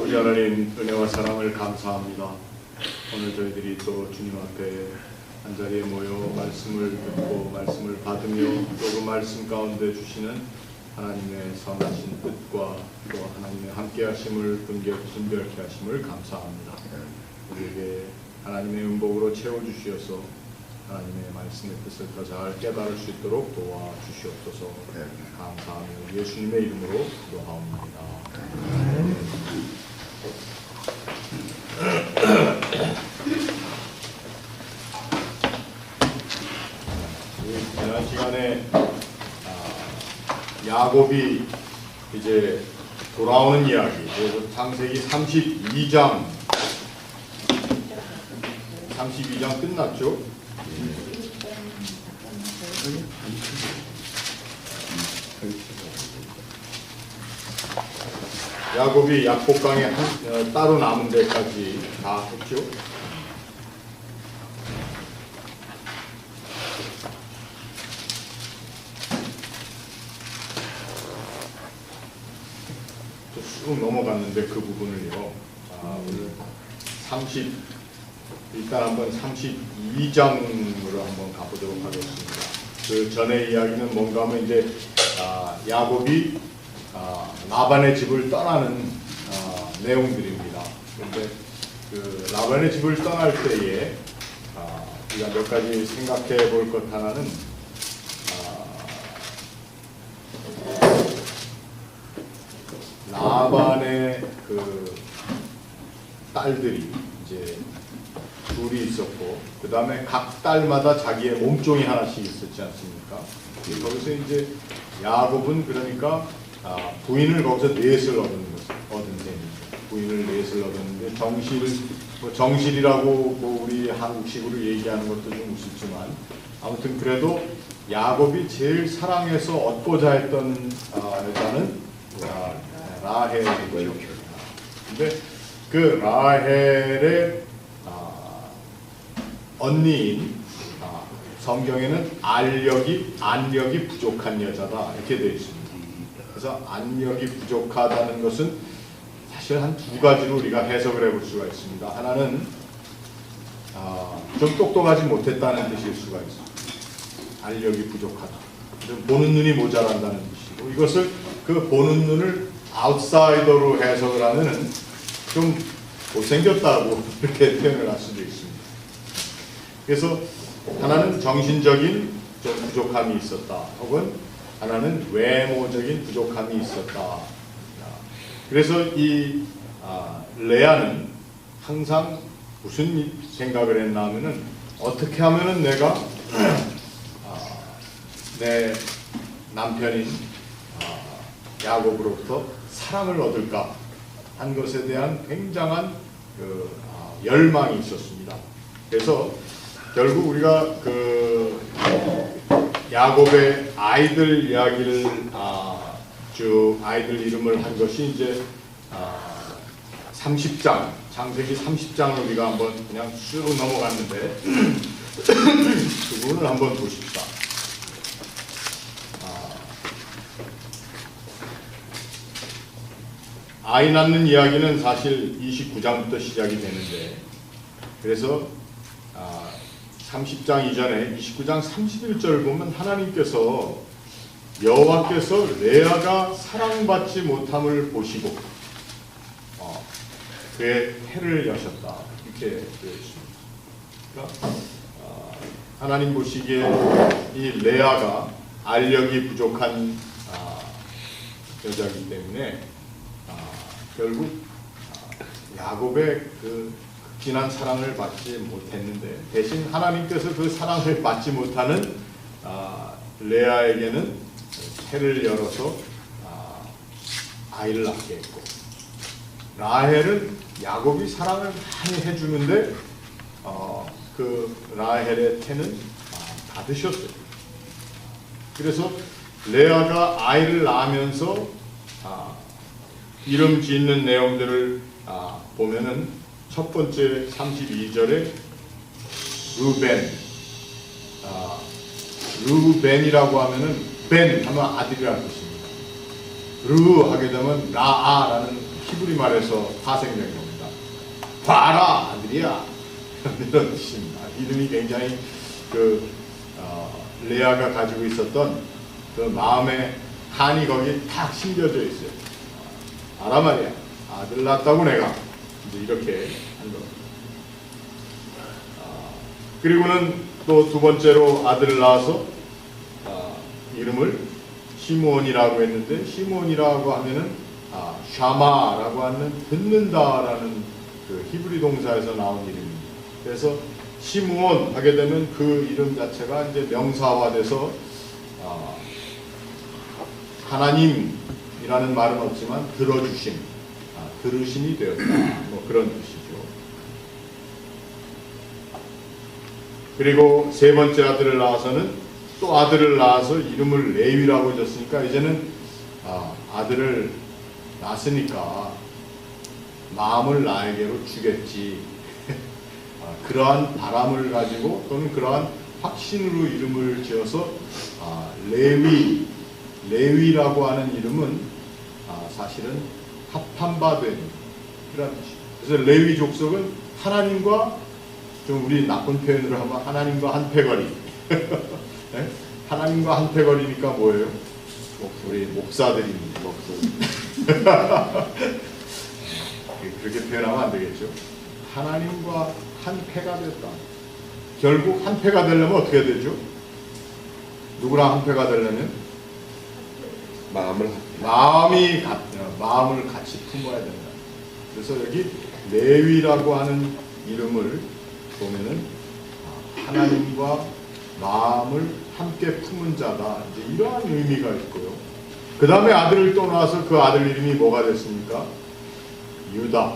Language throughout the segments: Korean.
아버지 하나님 은혜와 사랑을 감사합니다. 오늘 저희들이 또 주님 앞에 한자리에 모여 말씀을 듣고 말씀을 받으며 또 그 말씀 가운데 주시는 하나님의 선하신 뜻과 또 하나님의 함께 하심을 분별케 하심을 감사합니다. 우리에게 하나님의 음복으로 채워주시어서 하나님의 말씀의 뜻을 더 잘 깨달을 수 있도록 도와주시옵소서. 감사하며 예수님의 이름으로 기도하옵나이다. 지난 시간에 야곱이 이제 돌아오는 이야기, 그래서 창세기 32장 끝났죠? 야곱이 약복강에 따로 남은 데까지 다 했죠. 쭉 넘어갔는데 그 부분을요. 오늘 일단 한번 32장으로 한번 가보도록 하겠습니다. 그 전의 이야기는 뭔가 하면 이제 야곱이 라반의 집을 떠나는 내용들입니다. 그런데 그 라반의 집을 떠날 때에 우리가 몇 가지 생각해 볼 것 하나는 라반의 그 딸들이 이제 둘이 있었고, 그 다음에 각 딸마다 자기의 몸종이 하나씩 있었지 않습니까? 거기서 이제 야곱은 그러니까 부인을 거기서 넷을 얻은 셈이죠. 부인을 넷을 얻었는데 정실이라고 우리 한국식으로 얘기하는 것도 좀 우습지만 아무튼 그래도 야곱이 제일 사랑해서 얻고자 했던 여자는 라헬이죠. 근데 그 라헬의 언니인 성경에는 안력이 부족한 여자다 이렇게 되어 있습니다. 그래서 안력이 부족하다는 것은 사실 한 두 가지로 우리가 해석을 해볼 수가 있습니다. 하나는 좀 똑똑하지 못했다는 뜻일 수가 있습니다. 안력이 부족하다. 보는 눈이 모자란다는 뜻이고, 이것을 그 보는 눈을 아웃사이더로 해석을 하면은 좀 못생겼다고 이렇게 표현을 할 수도 있습니다. 그래서 하나는 정신적인 좀 부족함이 있었다, 혹은 하나는 외모적인 부족함이 있었다. 그래서 이 레아는 항상 무슨 생각을 했나 하면은 어떻게 하면은 내가 내 남편인 야곱으로부터 사랑을 얻을까 한 것에 대한 굉장한 그 열망이 있었습니다. 그래서 결국 우리가 그 야곱의 아이들 이야기를 쭉 아이들 이름을 한 것이 이제 30장, 창세기 30장을 우리가 한번 그냥 쭉 넘어갔는데 그 부분을 한번 보십시다. 아이 낳는 이야기는 사실 29장부터 시작이 되는데, 그래서 30장 이전에 29장 31절을 보면 하나님께서 여호와께서 레아가 사랑받지 못함을 보시고 그의 태를 여셨다 이렇게 되어 있습니다. 그러니까 하나님 보시기에 이 레아가 알력이 부족한 여자이기 때문에 결국 야곱의 그 극진한 사랑을 받지 못했는데, 대신 하나님께서 그 사랑을 받지 못하는 레아에게는 태를 열어서 아이를 낳게 했고, 라헬은 야곱이 사랑을 많이 해주는데 그 라헬의 태는 받으셨어요. 그래서 레아가 아이를 낳으면서 이름 짓는 내용들을 보면은 첫 번째 32절에 르벤이라고 하면은 벤 하면 아들이라는 뜻입니다. 르 하게 되면 라아라는 히브리 말에서 파생된 겁니다. 봐라 아들이야 이런 뜻입니다. 이름이 굉장히 레아가 가지고 있었던 그 마음의 한이 거기 탁 심겨져 있어요. 알아 말이야 아들 낳았다고 내가 이제 이렇게 한 겁니다. 그리고는 또 두 번째로 아들을 낳아서 이름을 시므온이라고 했는데, 시므온이라고 하면은 샤마라고 하는 듣는다라는 그 히브리 동사에서 나온 이름입니다. 그래서 시므온 하게 되면 그 이름 자체가 이제 명사화돼서 하나님이라는 말은 없지만 들어주심, 들으심이 되었다. 뭐 그런 뜻이죠. 그리고 세 번째 아들을 낳아서는 또 아들을 낳아서 이름을 레위라고 줬으니까 이제는 아들을 낳았으니까 마음을 나에게로 주겠지. 그러한 바람을 가지고 또는 그러한 확신으로 이름을 지어서 레위라고 하는 이름은 사실은 합한 바 된 그런 뜻이에요. 그래서 레위 족속은 하나님과 좀 우리 나쁜 표현으로 하면 하나님과 한패거리. 네? 하나님과 한패거리니까 뭐예요? 우리 목사들입니다. 그렇게 표현하면 안 되겠죠. 하나님과 한패가 됐다. 결국 한패가 되려면 어떻게 되죠? 누구랑 한패가 되려면 마음을 같이 품어야 된다. 그래서 여기 레위라고 하는 이름을 보면은 하나님과 마음을 함께 품은 자다. 이제 이러한 의미가 있고요. 그 다음에 아들을 또 낳아서 그 아들 이름이 뭐가 됐습니까? 유다.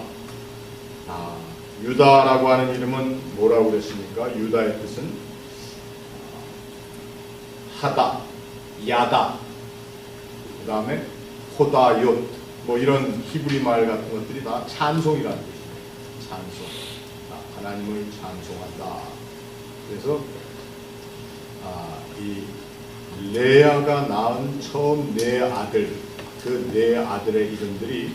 유다라고 하는 이름은 뭐라고 그랬습니까? 유다의 뜻은 하다, 야다, 그 다음에 호다얏, 뭐 이런 히브리 말 같은 것들이 다 찬송이라는 뜻입니다. 찬송. 하나님을 찬송한다. 그래서 이 레아가 낳은 처음 네 아들, 그 네 아들의 이름들이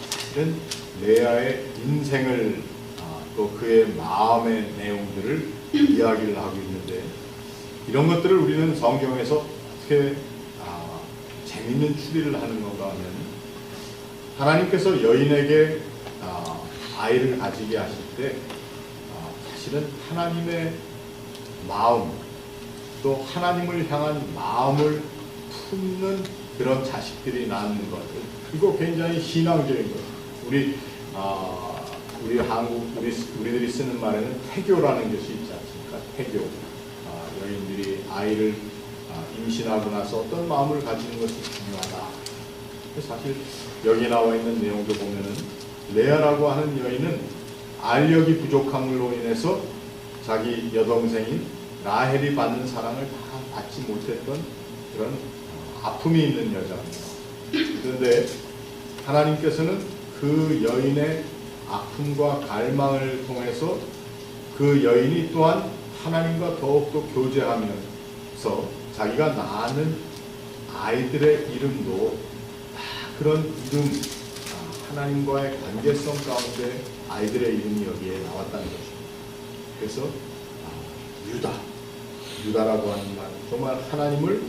사실은 레아의 인생을 또 그의 마음의 내용들을 이야기를 하고 있는데, 이런 것들을 우리는 성경에서 어떻게 재밌는 추리를 하는 건가 하면, 하나님께서 여인에게 아이를 가지게 하실 때 사실은 하나님의 마음, 또 하나님을 향한 마음을 품는 그런 자식들이 낳는 것, 이거 굉장히 신앙적인 거예요. 우리들이 쓰는 말에는 태교라는 것이 있지 않습니까? 태교. 여인들이 아이를 임신하고 나서 어떤 마음을 가지는 것이 중요하다. 사실 여기 나와 있는 내용도 보면은 레아라고 하는 여인은 알력이 부족함으로 인해서 자기 여동생인 라헬이 받는 사랑을 다 받지 못했던 그런 아픔이 있는 여자입니다. 그런데 하나님께서는 그 여인의 아픔과 갈망을 통해서 그 여인이 또한 하나님과 더욱더 교제하면서 자기가 낳는 아이들의 이름도 다 그런 이름, 하나님과의 관계성 가운데 아이들의 이름이 여기에 나왔다는 것입니다. 그래서 유다라고 하는 말, 정말 하나님을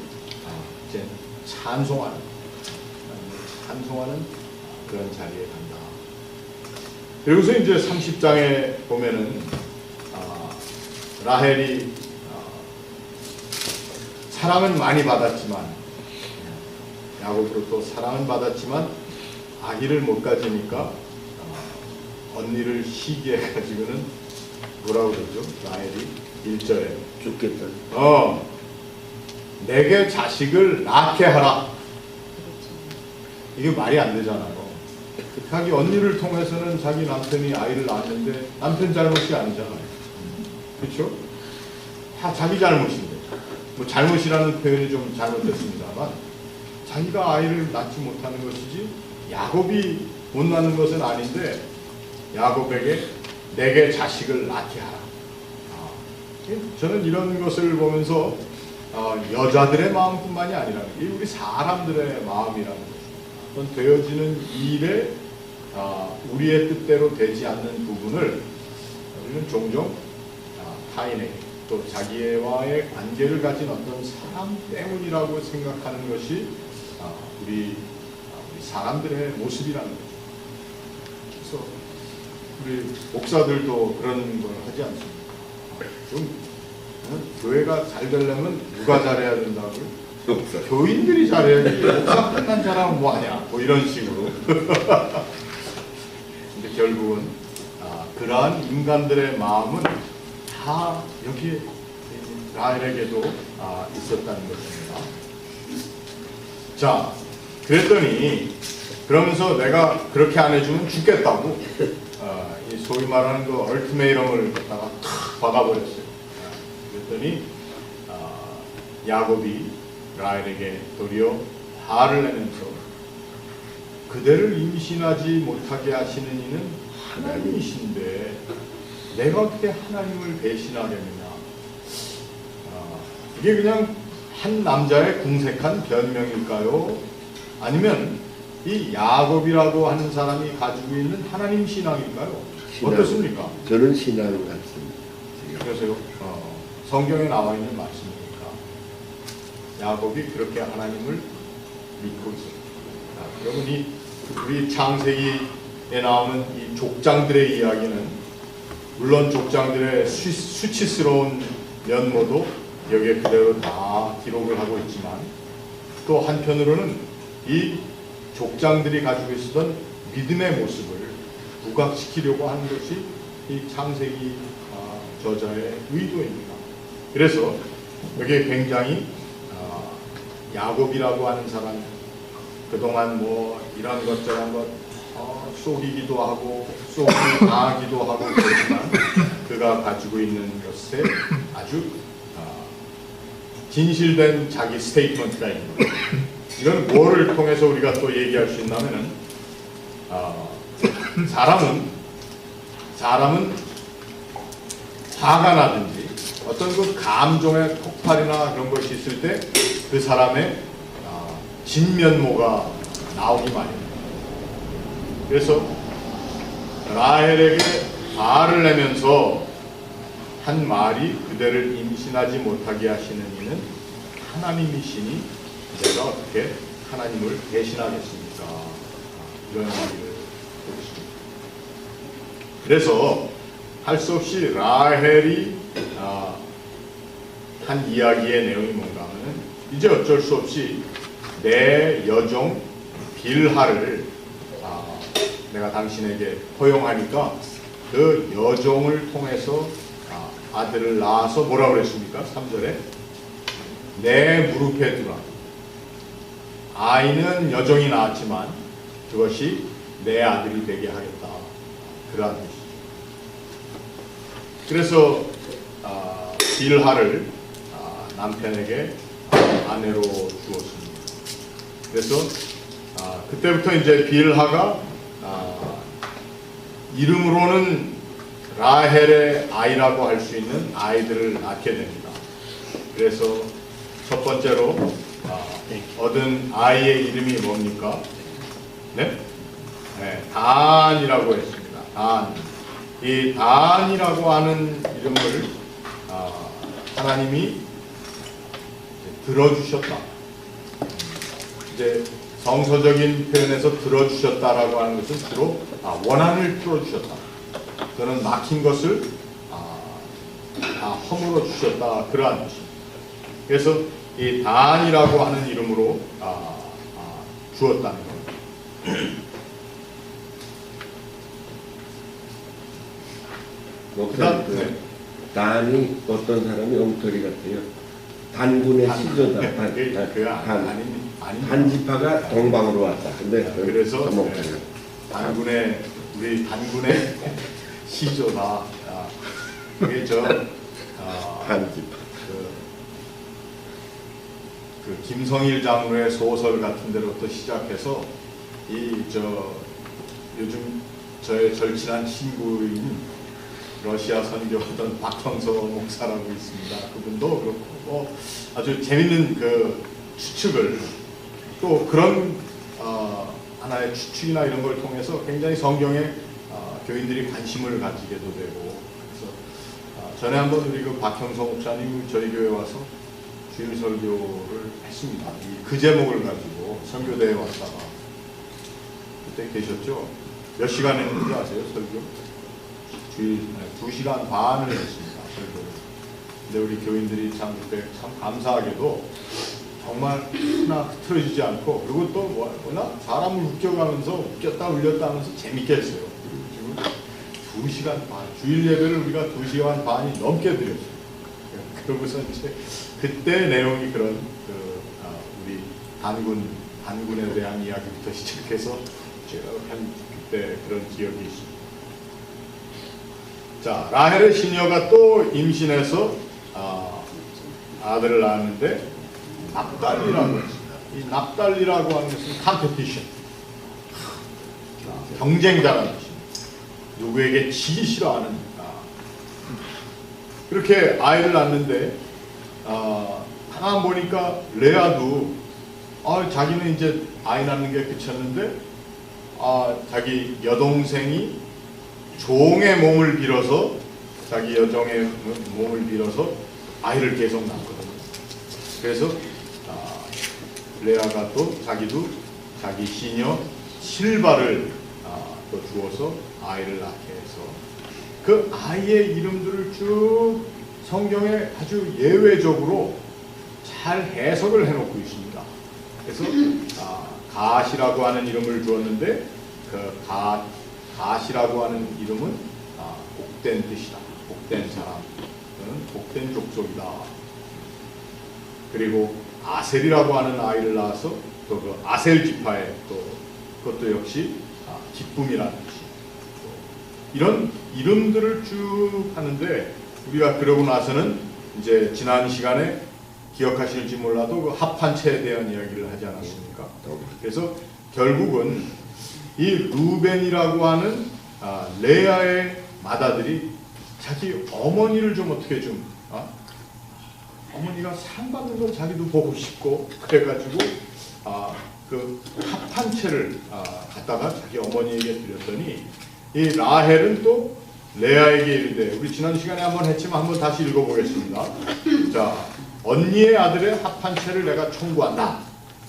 이제 찬송하는 그런 자리에 간다. 그리고서 이제 30장에 보면은 라헬이 사랑은 많이 받았지만, 야곱으로부터 사랑은 받았지만 아기를 못 가지니까 언니를 시기해 가지고는 뭐라고 그러죠? 라헬이 1절에 죽겠다. 내게 자식을 낳게 하라. 이게 말이 안 되잖아요. 자기 언니를 통해서는 자기 남편이 아이를 낳았는데 남편 잘못이 아니잖아요. 그렇죠? 다 자기 잘못인데, 뭐 잘못이라는 표현이 좀 잘못됐습니다만 자기가 아이를 낳지 못하는 것이지 야곱이 못 낳는 것은 아닌데 야곱에게 내게 자식을 낳게 하라. 저는 이런 것을 보면서 여자들의 마음뿐만이 아니라 우리 사람들의 마음이라는 것, 어떤 되어지는 일에 우리의 뜻대로 되지 않는 부분을 우리는 종종 타인에게 또 자기와의 관계를 가진 어떤 사람 때문이라고 생각하는 것이 우리 사람들의 모습이라는 거죠. 그래서 우리 목사들도 그런 걸 하지 않습니까? 좀 교회가 잘 되려면 누가 잘해야 된다고요? 교인들이 잘해야지. 목사 끝난 사람은 뭐하냐? 뭐 이런 식으로. 근데 결국은 그러한 인간들의 마음은 다 여기 라헬에게도 있었다는 것입니다. 자, 그랬더니 그러면서 내가 그렇게 안 해주면 죽겠다고 이 소위 말하는 그 얼티메이럼을 갖다가 탁 박아버렸어요. 그랬더니 야곱이 라헬에게 도리어 화를 내면서 그대를 임신하지 못하게 하시는 이는 하나님이신데 내가 어떻게 하나님을 배신하겠느냐. 이게 그냥 한 남자의 궁색한 변명일까요? 아니면 이 야곱이라고 하는 사람이 가지고 있는 하나님 신앙일까요? 신앙, 어떻습니까? 저는 신앙 같습니다. 그래서요, 성경에 나와 있는 말씀이니까 야곱이 그렇게 하나님을 믿고 있었습니다. 여러분, 우리 창세기에 나오는 이 족장들의 이야기는 물론 족장들의 수치스러운 면모도 여기에 그대로 다 기록을 하고 있지만 또 한편으로는 이 족장들이 가지고 있었던 믿음의 모습을 부각시키려고 하는 것이 이 창세기 저자의 의도입니다. 그래서 여기에 굉장히 야곱이라고 하는 사람 그동안 뭐 이런 것 저런 것 속이기도 하고 속이 당하기도 하고 그렇지만 그가 가지고 있는 것에 아주 진실된 자기 스테이트먼트가 있는 거예요. 이건 뭐를 통해서 우리가 또 얘기할 수 있냐면은 사람은 화가 나든지 어떤 그 감정의 폭발이나 그런 것이 있을 때 그 사람의 진면모가 나오기 마련입니다. 그래서 라헬에게 화를 내면서 한 말이 그대를 임신하지 못하게 하시는 이는 하나님이시니 내가 어떻게 하나님을 대신하겠습니까? 이런 얘기를 하고 있습니다. 그래서 할 수 없이 라헬이 한 이야기의 내용이 뭔가 하면 이제 어쩔 수 없이 내 여종 빌하를 내가 당신에게 허용하니까 그 여종을 통해서 아들을 낳아서 뭐라고 그랬습니까? 3절에 내 무릎에 두라. 아이는 여종이 낳았지만 그것이 내 아들이 되게 하겠다. 그러한 뜻이죠. 그래서 빌하를 남편에게 아내로 주었습니다. 그래서 그때부터 이제 빌하가 이름으로는 라헬의 아이라고 할 수 있는 아이들을 낳게 됩니다. 그래서 첫 번째로 얻은 아이의 이름이 뭡니까? 네? 네, 단이라고 했습니다. 단. 이 단이라고 하는 이름을 하나님이 들어주셨다. 이제 성서적인 표현에서 들어주셨다라고 하는 것은 주로 원한을 풀어주셨다. 그는 막힌 것을 다 허물어 주셨다. 그러한 뜻입니다. 그래서 이 단이라고 하는 이름으로 주었다는 겁니다. 목사님, 네. 단이 어떤 사람이 엉터리 같아요. 단군의 시조다. 단지파가 동방으로 왔다. 근데 그래서 우리 단군의 시조다. 그게 단지파. 그 김성일 장로의 소설 같은 데로부터 시작해서 요즘 저의 절친한 친구인 러시아 선교하던 박형서 목사라고 있습니다. 그분도 그렇고 아주 재밌는 그 추측을 또 그런 하나의 추측이나 이런 걸 통해서 굉장히 성경에 교인들이 관심을 가지게도 되고, 그래서 전에 한번 우리 그 박형성 목사님 저희 교회 와서 주일 설교를 했습니다. 그 제목을 가지고 선교대에 왔다가 그때 계셨죠? 몇 시간 했는지 아세요? 설교? 주일 2시간 반을 했습니다. 설교를. 근데 우리 교인들이 참 그때 참 감사하게도 정말 하나 흐트러지지 않고, 그리고 또 뭐나 사람을 웃겨가면서 웃겼다 울렸다 하면서 재밌게 했어요. 지금 2시간 반, 주일 예배를 우리가 2시간 반이 넘게 드렸어요. 그러고서 이제 그때 내용이 그런 우리 단군에 대한 이야기부터 시작해서 제가 한 그때 그런 기억이 있습니다. 자, 라헬의 시녀가 또 임신해서 아들을 낳았는데 납달리라고 했습니다. 이 납달리라고 하는 것은 컴페티션, 경쟁자라는 뜻입니다. 누구에게 지기 싫어하는. 그렇게 아이를 낳는데 가만 보니까 레아도 자기는 이제 아이 낳는 게 그쳤는데 자기 여동생이 종의 몸을 빌어서, 자기 여종의 몸을 빌어서 아이를 계속 낳거든요. 그래서 레아가 또 자기도 자기 시녀 실바를 또 주어서 아이를 낳게 해서 그 아이의 이름들을 쭉 성경에 아주 예외적으로 잘 해석을 해놓고 있습니다. 그래서 갓이라고 하는 이름을 주었는데 그 갓이라고 하는 이름은 복된 뜻이다. 복된 사람, 복된 족속이다. 그리고 아셀이라고 하는 아이를 낳아서 또 그 아셀 지파에 또 그것도 역시 기쁨이라는 뜻이. 이런 이름들을 쭉 하는데 우리가 그러고 나서는 이제 지난 시간에 기억하실지 몰라도 그 합한체에 대한 이야기를 하지 않았습니까? 그래서 결국은 이 루벤이라고 하는 레아의 맏아들이 자기 어머니를 좀 어떻게 좀 어머니가 상 받는 걸 자기도 보고 싶고 그래가지고 그 합한체를 갖다가 자기 어머니에게 드렸더니 이 라헬은 또 레아에게 이르되, 우리 지난 시간에 한번 했지만 한번 다시 읽어보겠습니다. 자, 언니의 아들의 합한체를 내가 청구한다.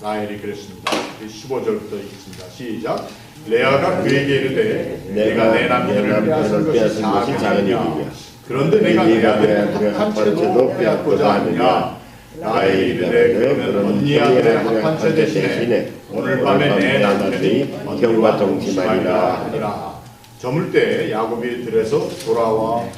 라헬이 그랬습니다. 15절부터 읽습니다. 시작. 레아가 그에게 이르되 내가 내 남편을 빼앗은 것이 작은 일이냐. 그런데 내가 내 아들의 합한체도 빼앗고자 하느냐. 라헬이 이르되 그러면 언니 아들의 합한체 대신에 오늘 밤에 내 남편이 형과 동침하리라 하니라. 저물 때 야곱이 들에서 돌아와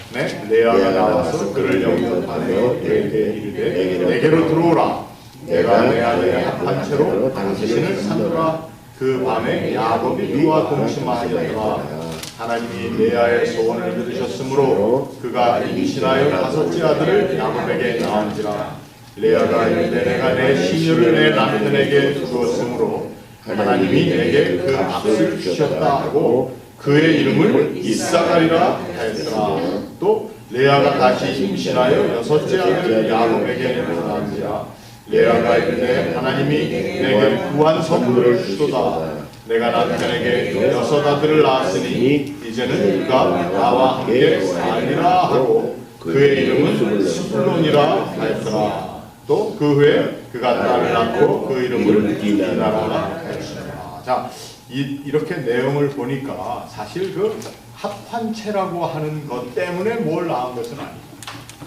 레아가 나와서 그를 영접하며 그에게 이르되 내게로 들어오라. 내가 내 아들의 합한체로 당신을 산노라. 그 밤에 야곱이 그와 동침하였더라. 하나님이 레아의 소원을 들으셨으므로 그가 임신하여 다섯째 아들을 야곱에게 낳은지라. 레아가 이르되 내가 내 시녀를 내 남편에게 주었으므로 하나님이 내게 그 값을 주셨다 하고 그의 이름을 이사가리라 하였더라. 또 레아가 다시 임신하여 여섯째 아들을 야곱에게 낳은지라. 레아가 이르되 하나님이 내게 구한 선물을 주소다. 내가 남편에게 여섯 아들을 낳았으니 이제는 그가 나와 함께 살리라 하고 그의 이름은 스불론이라 하였더라. 또 그 후에 그가 딸을 낳고 그 이름을 디나라 하였습니다. 자, 이렇게 내용을 보니까 사실 그 합한체라고 하는 것 때문에 뭘 낳은 것은 아니다.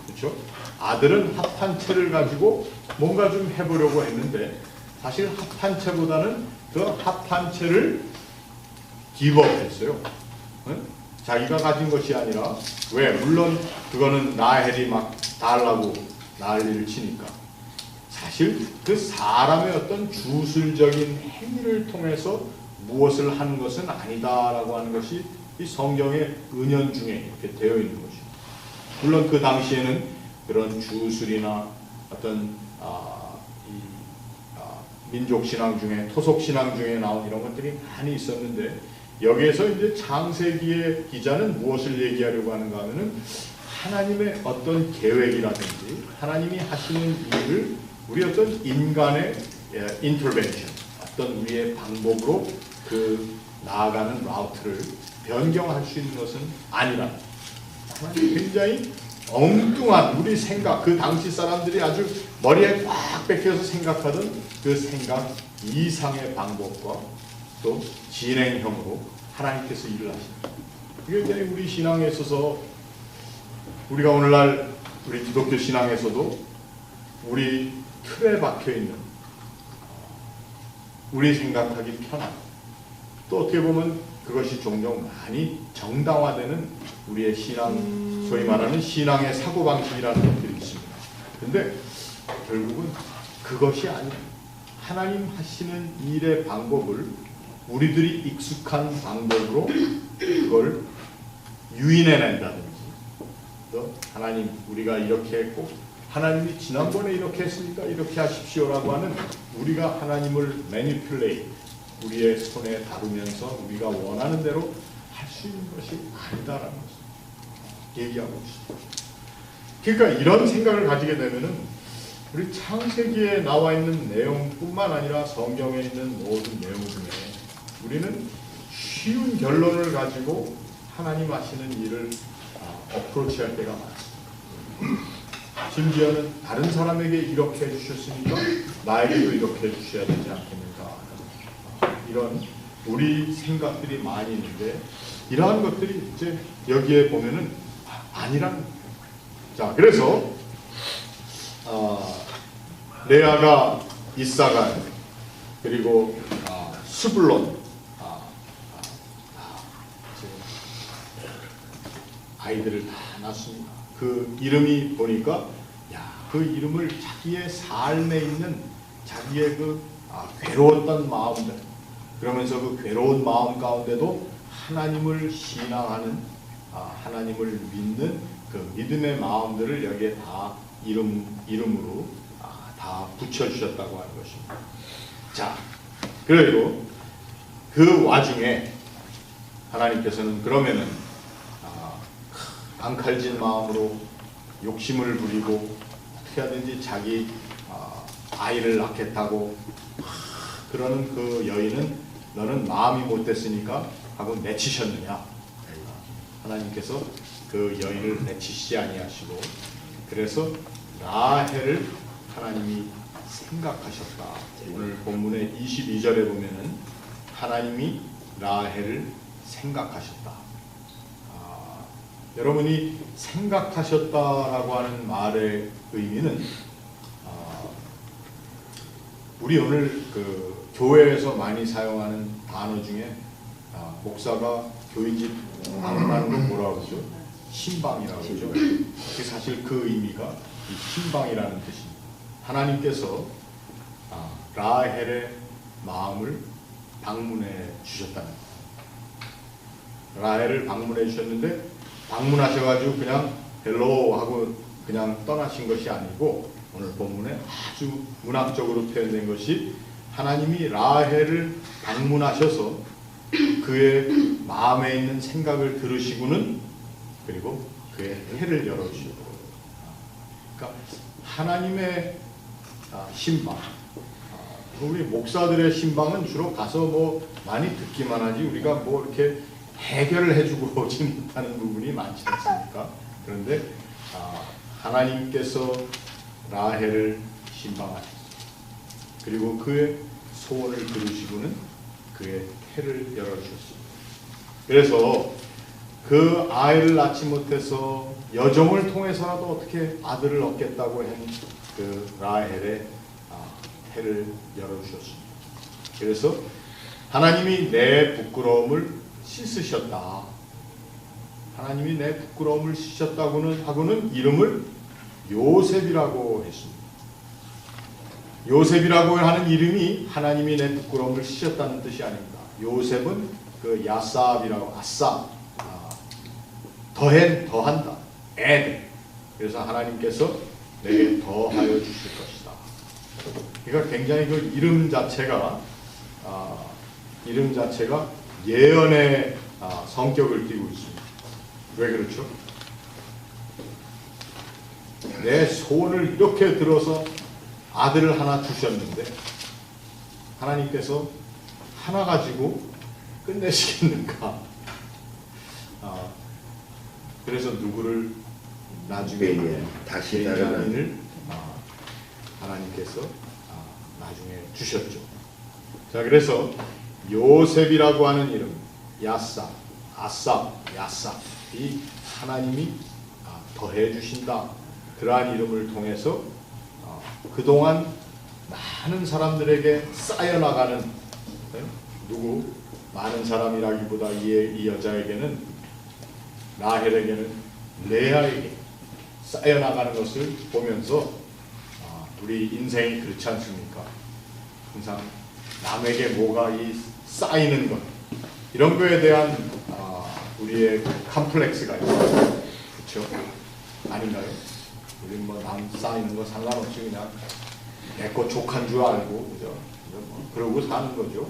그렇죠? 아들은 합한체를 가지고 뭔가 좀 해보려고 했는데 사실 합한체보다는 그 합한체를 기법했어요. 응? 자기가 가진 것이 아니라, 왜? 물론 그거는 라헬이 막 달라고 난리를 치니까 사실 그 사람의 어떤 주술적인 행위를 통해서 무엇을 하는 것은 아니다라고 하는 것이 이 성경의 은연중에 이렇게 되어 있는 것입니다. 물론 그 당시에는 그런 주술이나 어떤 민족 신앙 중에, 토속 신앙 중에 나온 이런 것들이 많이 있었는데 여기에서 이제 창세기의 기자는 무엇을 얘기하려고 하는가 하면은 하나님의 어떤 계획이라든지 하나님이 하시는 일을 우리 어떤 인간의 인터벤션, 어떤 우리의 방법으로 그 나아가는 라우트를 변경할 수 있는 것은 아니라 하나님 굉장히 엉뚱한 우리 생각, 그 당시 사람들이 아주 머리에 꽉 뺏겨서 생각하던 그 생각 이상의 방법과 또 진행형으로 하나님께서 일을 하십니다. 이게 굉장히 우리 신앙에 있어서 우리가 오늘날 우리 기독교 신앙에서도 우리 틀에 박혀있는 우리 생각하기 편한 또 어떻게 보면 그것이 종종 많이 정당화되는 우리의 신앙, 소위 말하는 신앙의 사고방식이라는 것들이 있습니다. 그런데 결국은 그것이 아니라 하나님 하시는 일의 방법을 우리들이 익숙한 방법으로 그걸 유인해낸다든지 또 하나님 우리가 이렇게 했고 하나님이 지난번에 이렇게 했으니까 이렇게 하십시오라고 하는 우리가 하나님을 매니플레이트 우리의 손에 다루면서 우리가 원하는 대로 할 수 있는 것이 아니다라는 것을 얘기하고 있습니다. 그러니까 이런 생각을 가지게 되면은 우리 창세기에 나와 있는 내용뿐만 아니라 성경에 있는 모든 내용 중에 우리는 쉬운 결론을 가지고 하나님 하시는 일을 어프로치할 때가 많습니다. 심지어는 다른 사람에게 이렇게 해주셨으니까 나에게도 이렇게 해주셔야 되지 않겠는가 이런 우리 생각들이 많이 있는데 이러한 것들이 이제 여기에 보면은 아니란 거예요. 자, 그래서 레아가 이사갈 그리고 스불론 아이들을 다 낳습니다. 그 이름이 보니까 그 이름을 자기의 삶에 있는 자기의 그 괴로웠던 마음들 그러면서 그 괴로운 마음 가운데도 하나님을 신앙하는 하나님을 믿는 그 믿음의 마음들을 여기에 다 이름으로 다 붙여주셨다고 하는 것입니다. 자, 그리고 그 와중에 하나님께서는 그러면은 앙칼진 마음으로 욕심을 부리고 어떻게 하든지 자기 아이를 낳겠다고 그러는 그 여인은 너는 마음이 못됐으니까 하고 내치셨느냐? 하나님께서 그 여인을 내치시지 아니하시고 그래서 라헬을 하나님이 생각하셨다. 오늘 본문의 22절에 보면은 하나님이 라헬을 생각하셨다. 여러분이 생각하셨다라고 하는 말의 의미는 우리 오늘 그 교회에서 많이 사용하는 단어 중에 목사가 교인집 방문하는 건 뭐라고 그러죠? 신방이라고 그러죠. 사실 그 의미가 이 신방이라는 뜻입니다. 하나님께서 라헬의 마음을 방문해 주셨다는 거예요. 라헬을 방문해 주셨는데 방문하셔가지고 그냥 헬로 하고 그냥 떠나신 것이 아니고 오늘 본문에 아주 문학적으로 표현된 것이 하나님이 라헬을 방문하셔서 그의 마음에 있는 생각을 들으시고는 그리고 그의 혜를 열어주시고 그러니까 하나님의 신방 우리 목사들의 신방은 주로 가서 뭐 많이 듣기만 하지 우리가 뭐 이렇게 해결을 해주고 오지 못하는 부분이 많지 않습니까? 그런데 하나님께서 라헬을 신방하셨습니다. 그리고 그의 소원을 들으시고는 그의 혜를 열어주셨습니다. 그래서 그 아이를 낳지 못해서 여종을 통해서라도 어떻게 아들을 얻겠다고 한 그 라헬의 혜를 열어주셨습니다. 그래서 하나님이 내 부끄러움을 씻으셨다. 하나님이 내 부끄러움을 씻으셨다고는 하고는 이름을 요셉이라고 했습니다. 요셉이라고 하는 이름이 하나님이 내 부끄러움을 씻으셨다는 뜻이 아닙니다. 요셉은 그 야삽이라고 아삽 더한다. add. 그래서 하나님께서 내게 더하여 주실 것이다. 그러니까 굉장히 그 이름 자체가 예언의 성격을 띠고 있습니다. 왜 그렇죠? 내 소원을 이렇게 들어서 아들을 하나 주셨는데 하나님께서 하나 가지고 끝내시겠는가? 그래서 누구를 나중에 다시 다른 베냐민을 하나님께서 나중에 주셨죠. 자, 그래서 요셉이라고 하는 이름, 야삽, 아삽, 야삽, 이 하나님이 더해 주신다. 그러한 이름을 통해서 그동안 많은 사람들에게 쌓여나가는, 누구 많은 사람이라기보다 이 여자에게는, 라헬에게는, 레아에게 쌓여나가는 것을 보면서 우리 인생이 그렇지 않습니까? 항상 남에게 뭐가 쌓이는 것, 이런 거에 대한 우리의 컴플렉스가 있어요. 그렇죠? 아닌가요? 우리 남 쌓이는 거 상관없이 그냥 내 거 족한 줄 알고, 그죠? 그러고 사는 거죠.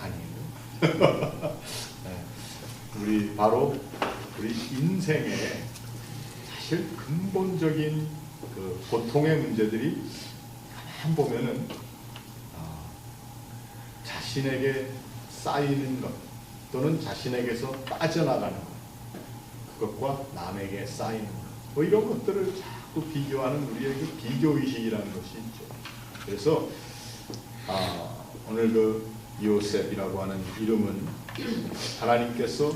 아니에요. 네. 바로 우리 인생에 사실 근본적인 그 고통의 문제들이 가만 보면은 자신에게 쌓이는 것 또는 자신에게서 빠져나가는 것, 그것과 남에게 쌓이는 것, 뭐 이런 것들을 자꾸 비교하는 우리의 그 비교의식이라는 것이 있죠. 그래서 오늘 그 요셉이라고 하는 이름은 하나님께서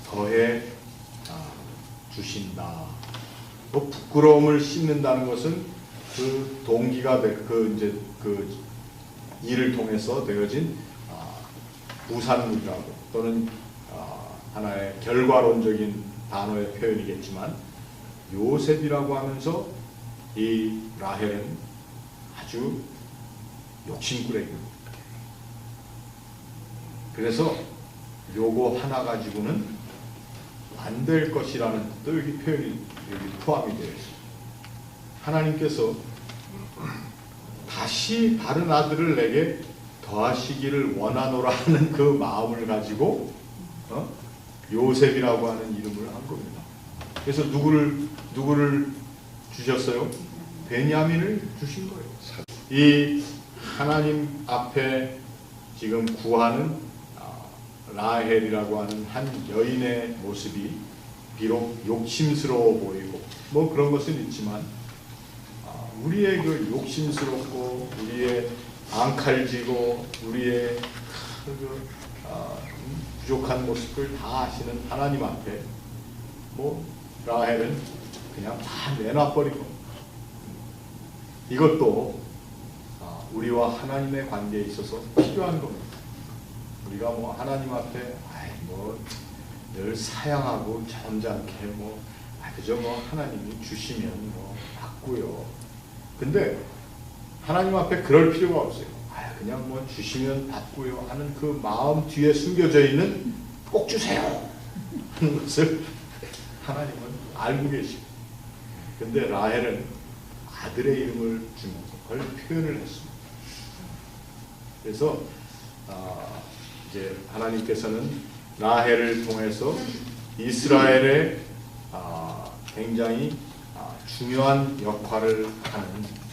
더해 주신다. 뭐 부끄러움을 씻는다는 것은 그 동기가 그 일을 통해서 되어진 부산물이라고 또는 하나의 결과론적인 단어의 표현이겠지만, 요셉이라고 하면서 이 라헬은 아주 욕심꾸레기입니다. 그래서 요거 하나 가지고는 안 될 것이라는 또 여기 표현이 여기 포함이 되어 있습니다. 하나님께서 다시 다른 아들을 내게 더하시기를 원하노라 하는 그 마음을 가지고 요셉이라고 하는 이름을 한 겁니다. 그래서 누구를 주셨어요? 베냐민을 주신 거예요. 이 하나님 앞에 지금 구하는 라헬이라고 하는 한 여인의 모습이 비록 욕심스러워 보이고 뭐 그런 것은 있지만, 우리의 그 욕심스럽고 우리의 앙칼지고 우리의 부족한 모습을 다 아시는 하나님 앞에 뭐 라헬은 그냥 다 내놔버린 겁니다. 이것도 우리와 하나님의 관계에 있어서 필요한 겁니다. 우리가 뭐 하나님 앞에 늘 사양하고 점잖게 그저 하나님이 주시면 받고요. 근데 하나님 앞에 그럴 필요가 없어요. 그냥 주시면 받고요 하는 그 마음 뒤에 숨겨져 있는 꼭 주세요 하는 것을 하나님은 알고 계시고, 근데 라헬은 아들의 이름을 주면서 그걸 표현을 했습니다. 그래서 이제 하나님께서는 라헬을 통해서 이스라엘의 굉장히 중요한 역할을 하는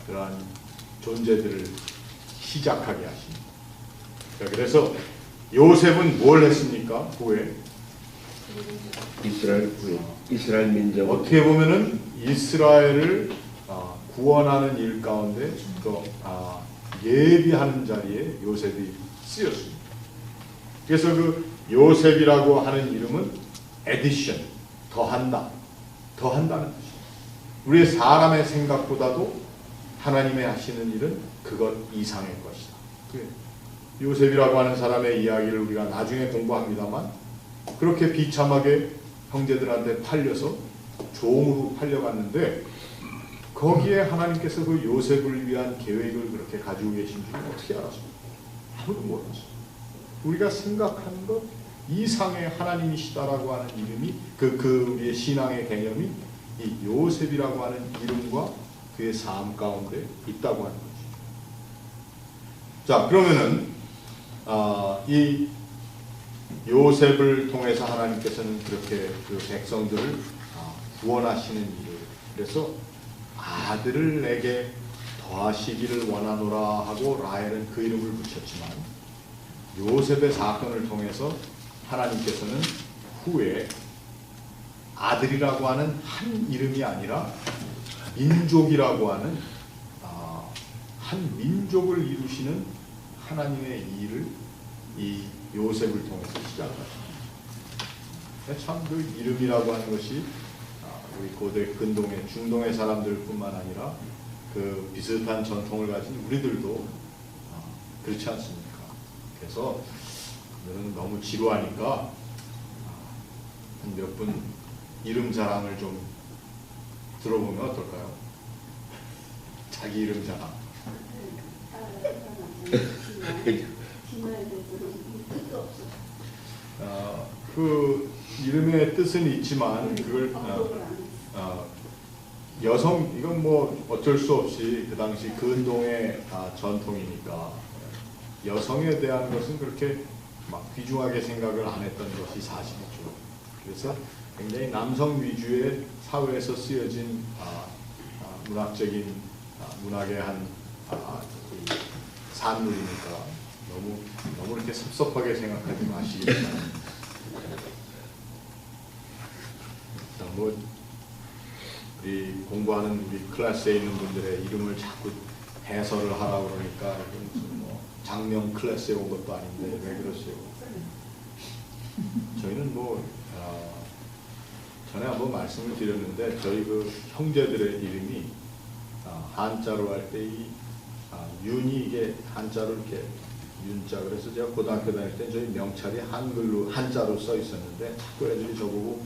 그러한 존재들을 시작하게 하십니다. 자, 그래서 요셉은 뭘 했습니까? 후에 이스라엘 민족, 어떻게 보면은 이스라엘을 구원하는 일 가운데 또 예비하는 자리에 요셉이 쓰였습니다. 그래서 그 요셉이라고 하는 이름은 에디션, 더한다는 뜻입니다. 우리의 사람의 생각보다도 하나님의 하시는 일은 그것 이상의 것이다. 요셉이라고 하는 사람의 이야기를 우리가 나중에 공부합니다만, 그렇게 비참하게 형제들한테 팔려서 종으로 팔려갔는데, 거기에 하나님께서 그 요셉을 위한 계획을 그렇게 가지고 계신 줄 어떻게 알았습니까? 아무도 몰랐어요. 우리가 생각하는 것 이상의 하나님이시다라고 하는 이름이 우리의 신앙의 개념이 이 요셉이라고 하는 이름과 그의 삶 가운데 있다고 하는 거죠. 자, 그러면은 이 요셉을 통해서 하나님께서는 그렇게 그 백성들을 구원하시는 일을, 그래서 아들을 내게 더하시기를 원하노라 하고 라헬은 그 이름을 붙였지만 요셉의 사건을 통해서 하나님께서는 후에 아들이라고 하는 한 이름이 아니라 민족이라고 하는 한 민족을 이루시는 하나님의 일을 이 요셉을 통해서 시작하십니다. 참 그 이름이라고 하는 것이 우리 고대 근동의 중동의 사람들뿐만 아니라 그 비슷한 전통을 가진 우리들도 그렇지 않습니까? 그래서 오늘은 너무 지루하니까 한 몇 분 이름 자랑을 좀 들어보면 어떨까요? 자기 이름 자랑. 그 이름의 뜻은 있지만 그걸 여성 이건 뭐 어쩔 수 없이 그 당시 근동의 전통이니까 여성에 대한 것은 그렇게 막 귀중하게 생각을 안 했던 것이 사실이죠. 그래서 굉장히 남성 위주의 사회에서 쓰여진 문학적인 문학의 한 산물이니까 너무 이렇게 섭섭하게 생각하지 마시기 바랍니다. 뭐 우리 공부하는 우리 클래스에 있는 분들의 이름을 자꾸 해설을 하라고 그러니까 뭐 장명 클래스에 온 것도 아닌데 왜 그러세요? 저희는 뭐 전에 한번 말씀을 드렸는데 저희 그 형제들의 이름이 한자로 할 때 이 윤이 이게 한자로 이렇게 윤자 그래서 제가 고등학교 다닐 때 저희 명찰이 한글로 한자로 써 있었는데 자꾸 애들이 저보고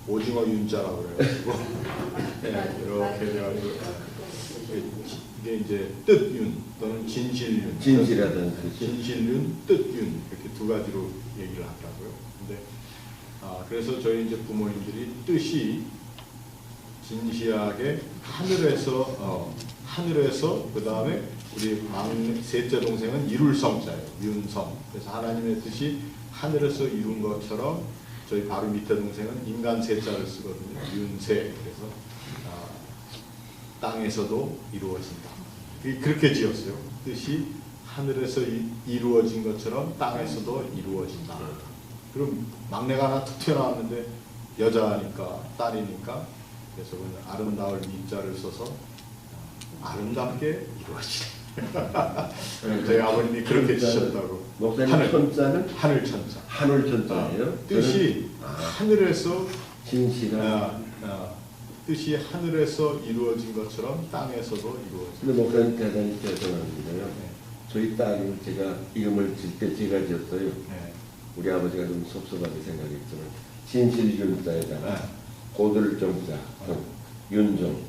오징어 윤자라고 그래가지고 이렇게 돼가지고 이게 이제 뜻윤 또는 진실윤 진실하다는 뜻이죠. 진실윤, 뜻윤 이렇게 두 가지로 얘기를 하더라고요. 근데 그래서 저희 이제 부모님들이 뜻이 진시하게 하늘에서 그 다음에 우리 막내 셋째 동생은 이룰 성자예요. 윤성. 그래서 하나님의 뜻이 하늘에서 이룬 것처럼 저희 바로 밑에 동생은 인간 세자를 쓰거든요. 윤세. 그래서 땅에서도 이루어진다. 그렇게 지었어요. 뜻이 하늘에서 이루어진 것처럼 땅에서도 이루어진다. 그럼 막내가 하나 툭 튀어나왔는데 여자니까 딸이니까 그래서 아름다울 미자를 써서 아름답게 이루어지다. 저희 아버님이 그렇게 지셨다고. 목사님 천자는 하늘 천자. 하늘 천자예요. 뜻이 하늘에서 진실한. 뜻이 하늘에서 이루어진 것처럼 땅에서도 이루어진다. 근데 목사님 대단히 죄송합니다요. 저희 딸을 제가 이름을 질 때 제가 지었어요. 우리 아버지가 좀 섭섭하게 생각했지만 진실윤자에다가 고들정자, 윤정.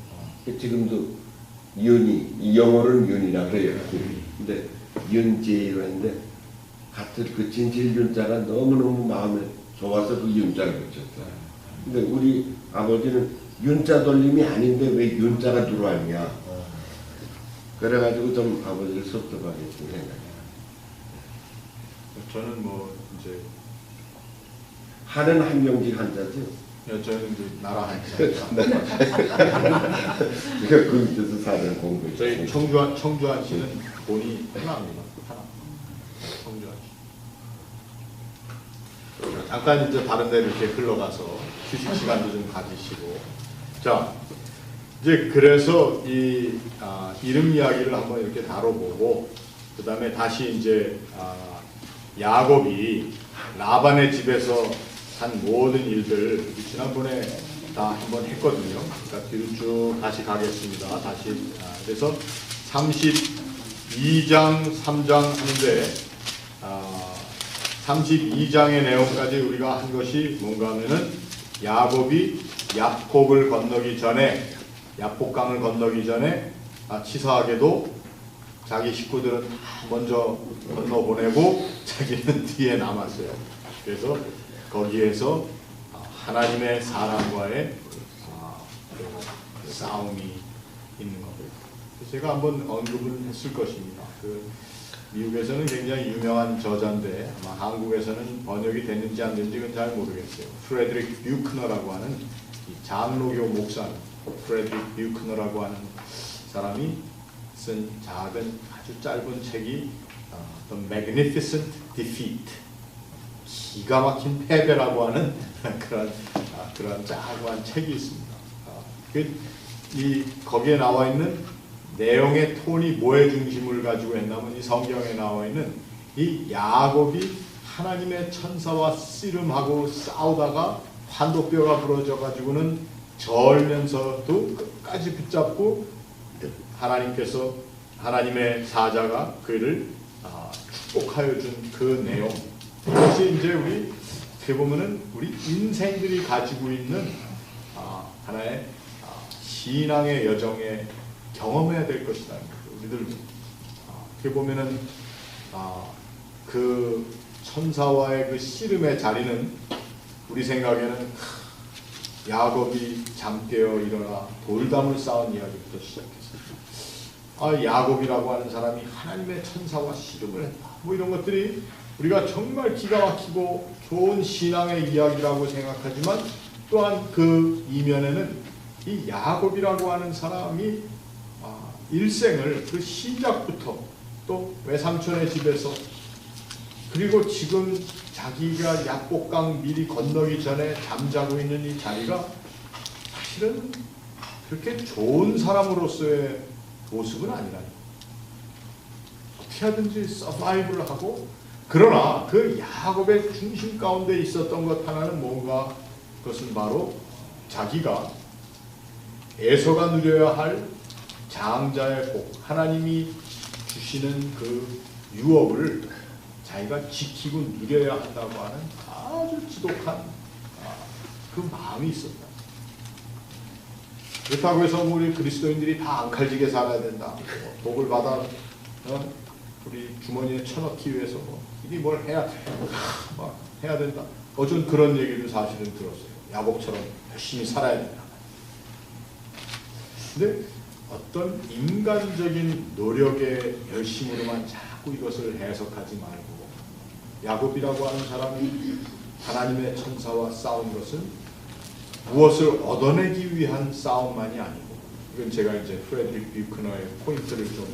지금도 윤이 영어로는 윤이라 그래요. 근데 윤재로 했는데 같은 그 진실윤자가 너무너무 마음에 좋아서 그 윤자를 붙였어요. 근데 우리 아버지는 윤자 돌림이 아닌데 왜 윤자가 들어왔냐. 그래가지고 좀 아버지를 섭섭하게 생각해요. 저는 뭐 이제 한은 한명직 한자죠. 저희는 이제 나라 한자. 그 밑에서 사는 공부. 저희 청주한 씨는 본이 하나입니다. 하나. 청주한 씨. 잠깐 이제 다른 데 이렇게 흘러가서 휴식 시간도 좀 가지시고. 자, 이제 그래서 이 이름 이야기를 한번 이렇게 다뤄보고, 그 다음에 다시 이제 야곱이 라반의 집에서 한 모든 일들 지난번에 다 한번 했거든요. 그러니까 뒤로 쭉 다시 가겠습니다. 다시 그래서 32장 3장 하는데 32장의 내용까지 우리가 한 것이 뭔가 하면은 야곱이 야폭을 건너기 전에 야폭강을 건너기 전에 치사하게도 자기 식구들은 먼저 건너보내고 자기는 뒤에 남았어요. 그래서 거기에서 하나님의 사람과의 싸움이 있는 겁니다. 제가 한번 언급을 했을 것입니다. 미국에서는 굉장히 유명한 저자인데 아마 한국에서는 번역이 됐는지 안 됐는지는 잘 모르겠어요. 프레드릭 뷰크너라고 하는 이 장로교 목사 프레드릭 뷰크너라고 하는 사람이 쓴 작은 아주 짧은 책이 The Magnificent Defeat, 기가 막힌 패배라고 하는 그런 작은 책이 있습니다. 거기에 나와 있는 내용의 톤이 뭐의 중심을 가지고 했냐면 이 성경에 나와 있는 이 야곱이 하나님의 천사와 씨름하고 싸우다가 환도뼈가 부러져 가지고는 절면서도 끝까지 붙잡고 하나님께서 하나님의 사자가 그를 축복하여 준 그 내용, 이것이 이제 우리 어떻게 보면은 우리 인생들이 가지고 있는 하나의 신앙의 여정에 경험해야 될 것이라는 거죠. 우리들 어떻게 보면은 그 천사와의 그 씨름의 자리는 우리 생각에는 야곱이 잠 깨어 일어나 돌담을 쌓은 이야기부터 시작했어요. 야곱이라고 하는 사람이 하나님의 천사와 씨름을 했다. 뭐 이런 것들이 우리가 정말 기가 막히고 좋은 신앙의 이야기라고 생각하지만 또한 그 이면에는 이 야곱이라고 하는 사람이 일생을 그 시작부터 또 외삼촌의 집에서 그리고 지금 자기가 약복강 미리 건너기 전에 잠자고 있는 이 자리가 사실은 그렇게 좋은 사람으로서의 모습은 아니라니. 어떻게 하든지 서바이브를 하고, 그러나 그 야곱의 중심 가운데 있었던 것 하나는 뭔가, 그것은 바로 자기가 에서가 누려야 할 장자의 복, 하나님이 주시는 그 유업을 자기가 지키고 누려야 한다고 하는 아주 지독한 그 마음이 있었다. 그렇다고 해서 우리 그리스도인들이 다 앙칼지게 살아야 된다. 복을 받아 우리 주머니에 쳐넣기 위해서 이리 뭘 해야 막 해야 된다. 어쩐 그런 얘기를 사실은 들었어요. 야곱처럼 열심히 살아야 된다. 근데 어떤 인간적인 노력의 열심으로만 자꾸 이것을 해석하지 말고, 야곱이라고 하는 사람이 하나님의 천사와 싸운 것은 무엇을 얻어내기 위한 싸움만이 아니고, 이건 제가 이제 프레드릭 뷰크너의 포인트를 좀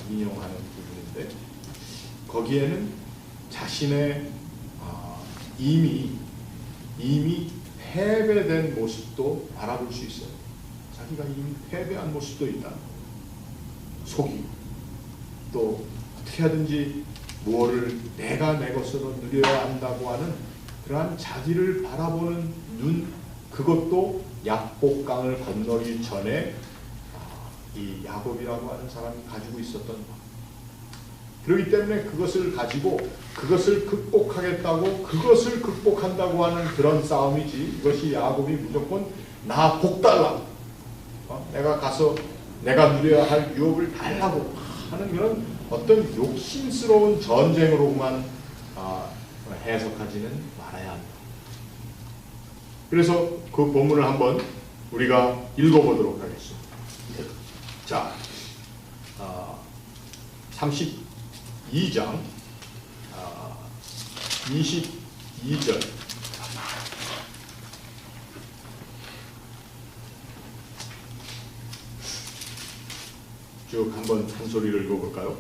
인용하는 부분인데, 거기에는 자신의 이미 패배된 모습도 바라볼 수 있어요. 자기가 이미 패배한 모습도 있다. 속이 또 어떻게 하든지 무엇을 내가 내 것으로 누려야 한다고 하는 그러한 자기를 바라보는 눈, 그것도 약복강을 건너기 전에 이 야곱이라고 하는 사람이 가지고 있었던 것. 그렇기 때문에 그것을 가지고 그것을 극복하겠다고, 그것을 극복한다고 하는 그런 싸움이지, 이것이 야곱이 무조건 나 복 달라, 내가 가서 내가 누려야 할 유업을 달라고 하는 그런 어떤 욕심스러운 전쟁으로만 해석하지는 말아야 한다. 그래서 그 본문을 한번 우리가 읽어보도록 하겠습니다. 자, 32장 22절 쭉 한번 한 소리를 읽어볼까요?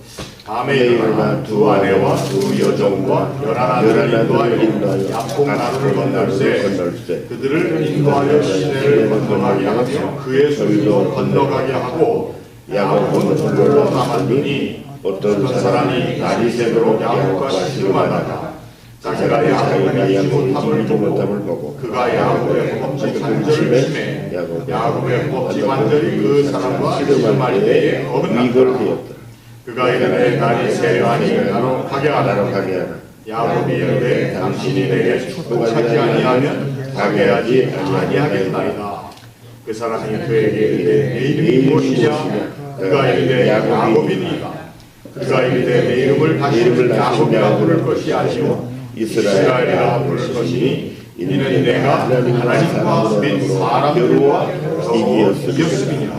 밤에 일어나 두 아내와 두 여종과 11아들을 인도하여 약복나루를 건널세 그들을 인도하여 시내를 건너가게 하며 그의 수위로 건너가게 하고, 야곱은 홀로 남았더니 어떤 사람이 날이 새도록 야곱과 씨름하다가 자기가 야곱의 이지 못함을 보고 그가 야곱의 허벅지 관절을 치매 야곱의 허벅지 관절이 그 사람과 씨름할 때에 어긋났더라. 그가 이르되 날이 새하니 나로 가게 하라. 야곱이 이르되 당신이 내게 축복하지 아니하면 가게 하지 아니하겠나이다. 그 사람이 그에게 이르되 내 이름이 무엇이냐? 그가 이르되 야곱이니이다. 그가 이르되 내 이름을 다시 야곱이라 부를 것이 아니요 이스라엘이라 부를 것이니 이는 내가 하나님과 및 사람들과 이겼음이니라.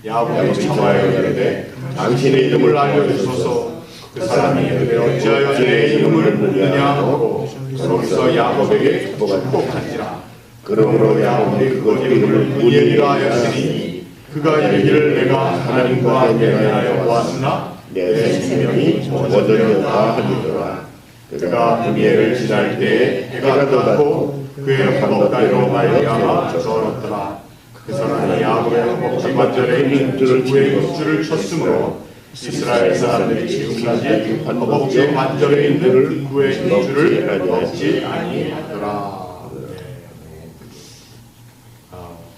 야곱이 참하여 이르되 당신의 이름을 알려주소서. 그 사람이 이르되 어찌하여 내 이름을 묻느냐 하고 거기서 야곱에게 축복한지라. 그러므로 야곱이 그 이름을 무니엘이라 하였으니 그가 이르기를 내가 하나님과 대면하여 보았으나 내 생명이 멎으려다 하리더라. 그가 금예를 지날 때에 해가 떴고 그의 허벅다리로 말미암아 저었더라. 그 사람이 야곱의 허벅지 관절에 있는 친구의 입줄을 쳤으므로 이스라엘 사람들이 지금까지 허벅지 관절에 있는 친구의 입줄을 먹지 아니하더라.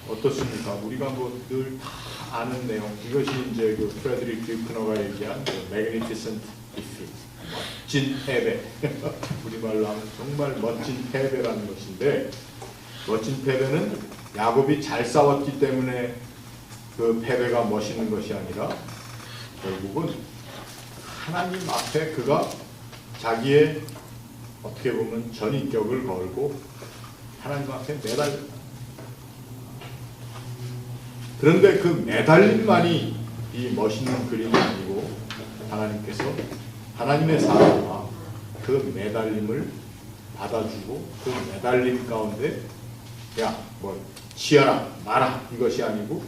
어떻습니까? 우리가 뭐 늘 다 아는 내용. 이것이 이제 그 프레드릭 듀크너가 얘기한 그 Magnificent Defeat, 멋진 패배. 우리말로 하면 정말 멋진 패배라는 것인데, 멋진 패배는 야곱이 잘 싸웠기 때문에 그 패배가 멋있는 것이 아니라 결국은 하나님 앞에 그가 자기의 어떻게 보면 전인격을 걸고 하나님 앞에 매달렸다. 그런데 그 매달림만이 이 멋있는 그림이 아니고 하나님께서 하나님의 사랑과 그 매달림을 받아주고 그 매달림 가운데 야 뭐 치어라 마라 이것이 아니고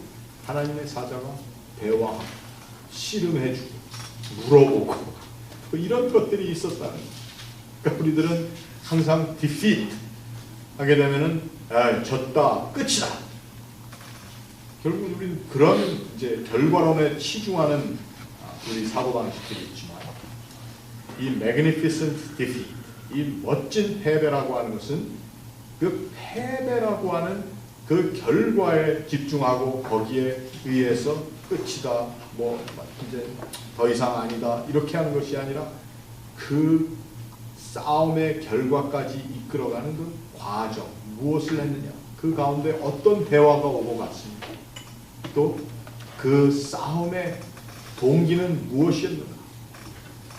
하나님의 사자가 대화하고 씨름해주고 물어보고 뭐 이런 것들이 있었다는 거예요. 그러니까 우리들은 항상 defeat 하게 되면은 졌다 끝이다. 결국 우리는 그런 이제 결과론에 치중하는 우리 사고방식들이 있지만 이 magnificent defeat, 이 멋진 패배라고 하는 것은 그 패배라고 하는 그 결과에 집중하고 거기에 의해서 끝이다, 뭐 이제 더 이상 아니다 이렇게 하는 것이 아니라 그 싸움의 결과까지 이끌어가는 그 과정, 무엇을 했느냐, 그 가운데 어떤 대화가 오고 갔습니까? 또 그 싸움의 동기는 무엇이었는가?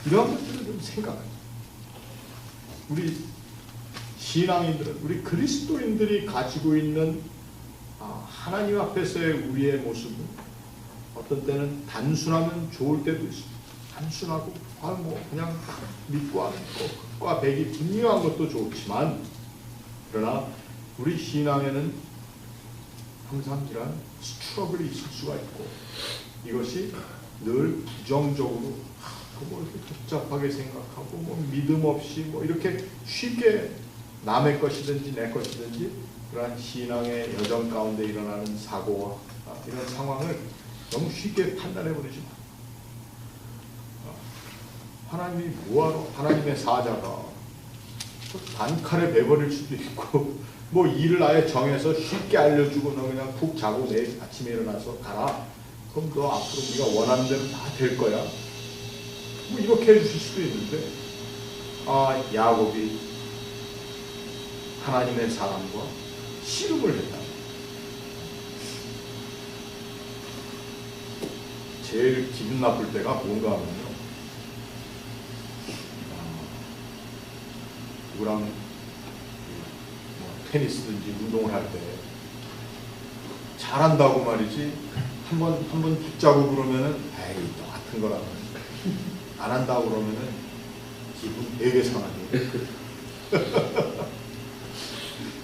이런 것들을 좀 생각합니다. 우리 신앙인들은, 우리 그리스도인들이 가지고 있는 하나님 앞에서의 우리의 모습은 어떤 때는 단순하면 좋을 때도 있습니다. 단순하고 뭐 그냥 딱 믿고 하는 것과 백이 분명한 것도 좋지만, 그러나 우리 신앙에는 항상 이런 스트러글이 있을 수가 있고, 이것이 늘 부정적으로 뭐 이렇게 복잡하게 생각하고 뭐 믿음 없이 뭐 이렇게 쉽게 남의 것이든지 내 것이든지 그러한 신앙의 여정 가운데 일어나는 사고와 이런 상황을 너무 쉽게 판단해 버리지 마. 하나님이 뭐하러 하나님의 사자가 단칼에 베버릴 수도 있고 뭐 일을 아예 정해서 쉽게 알려주고 너 그냥 푹 자고 내일 아침에 일어나서 가라. 그럼 너 앞으로 네가 원하는 대로 다 될 거야. 뭐 이렇게 해주실 수도 있는데 야곱이 하나님의 사람과 씨름을 했다. 제일 기분 나쁠 때가 뭔가 하면요, 누구랑 뭐 테니스든지 운동을 할 때 잘한다고 말이지 한번 붙자고 그러면은 에이 또 같은 거라면 안 한다고 그러면은 기분 되게 상하죠.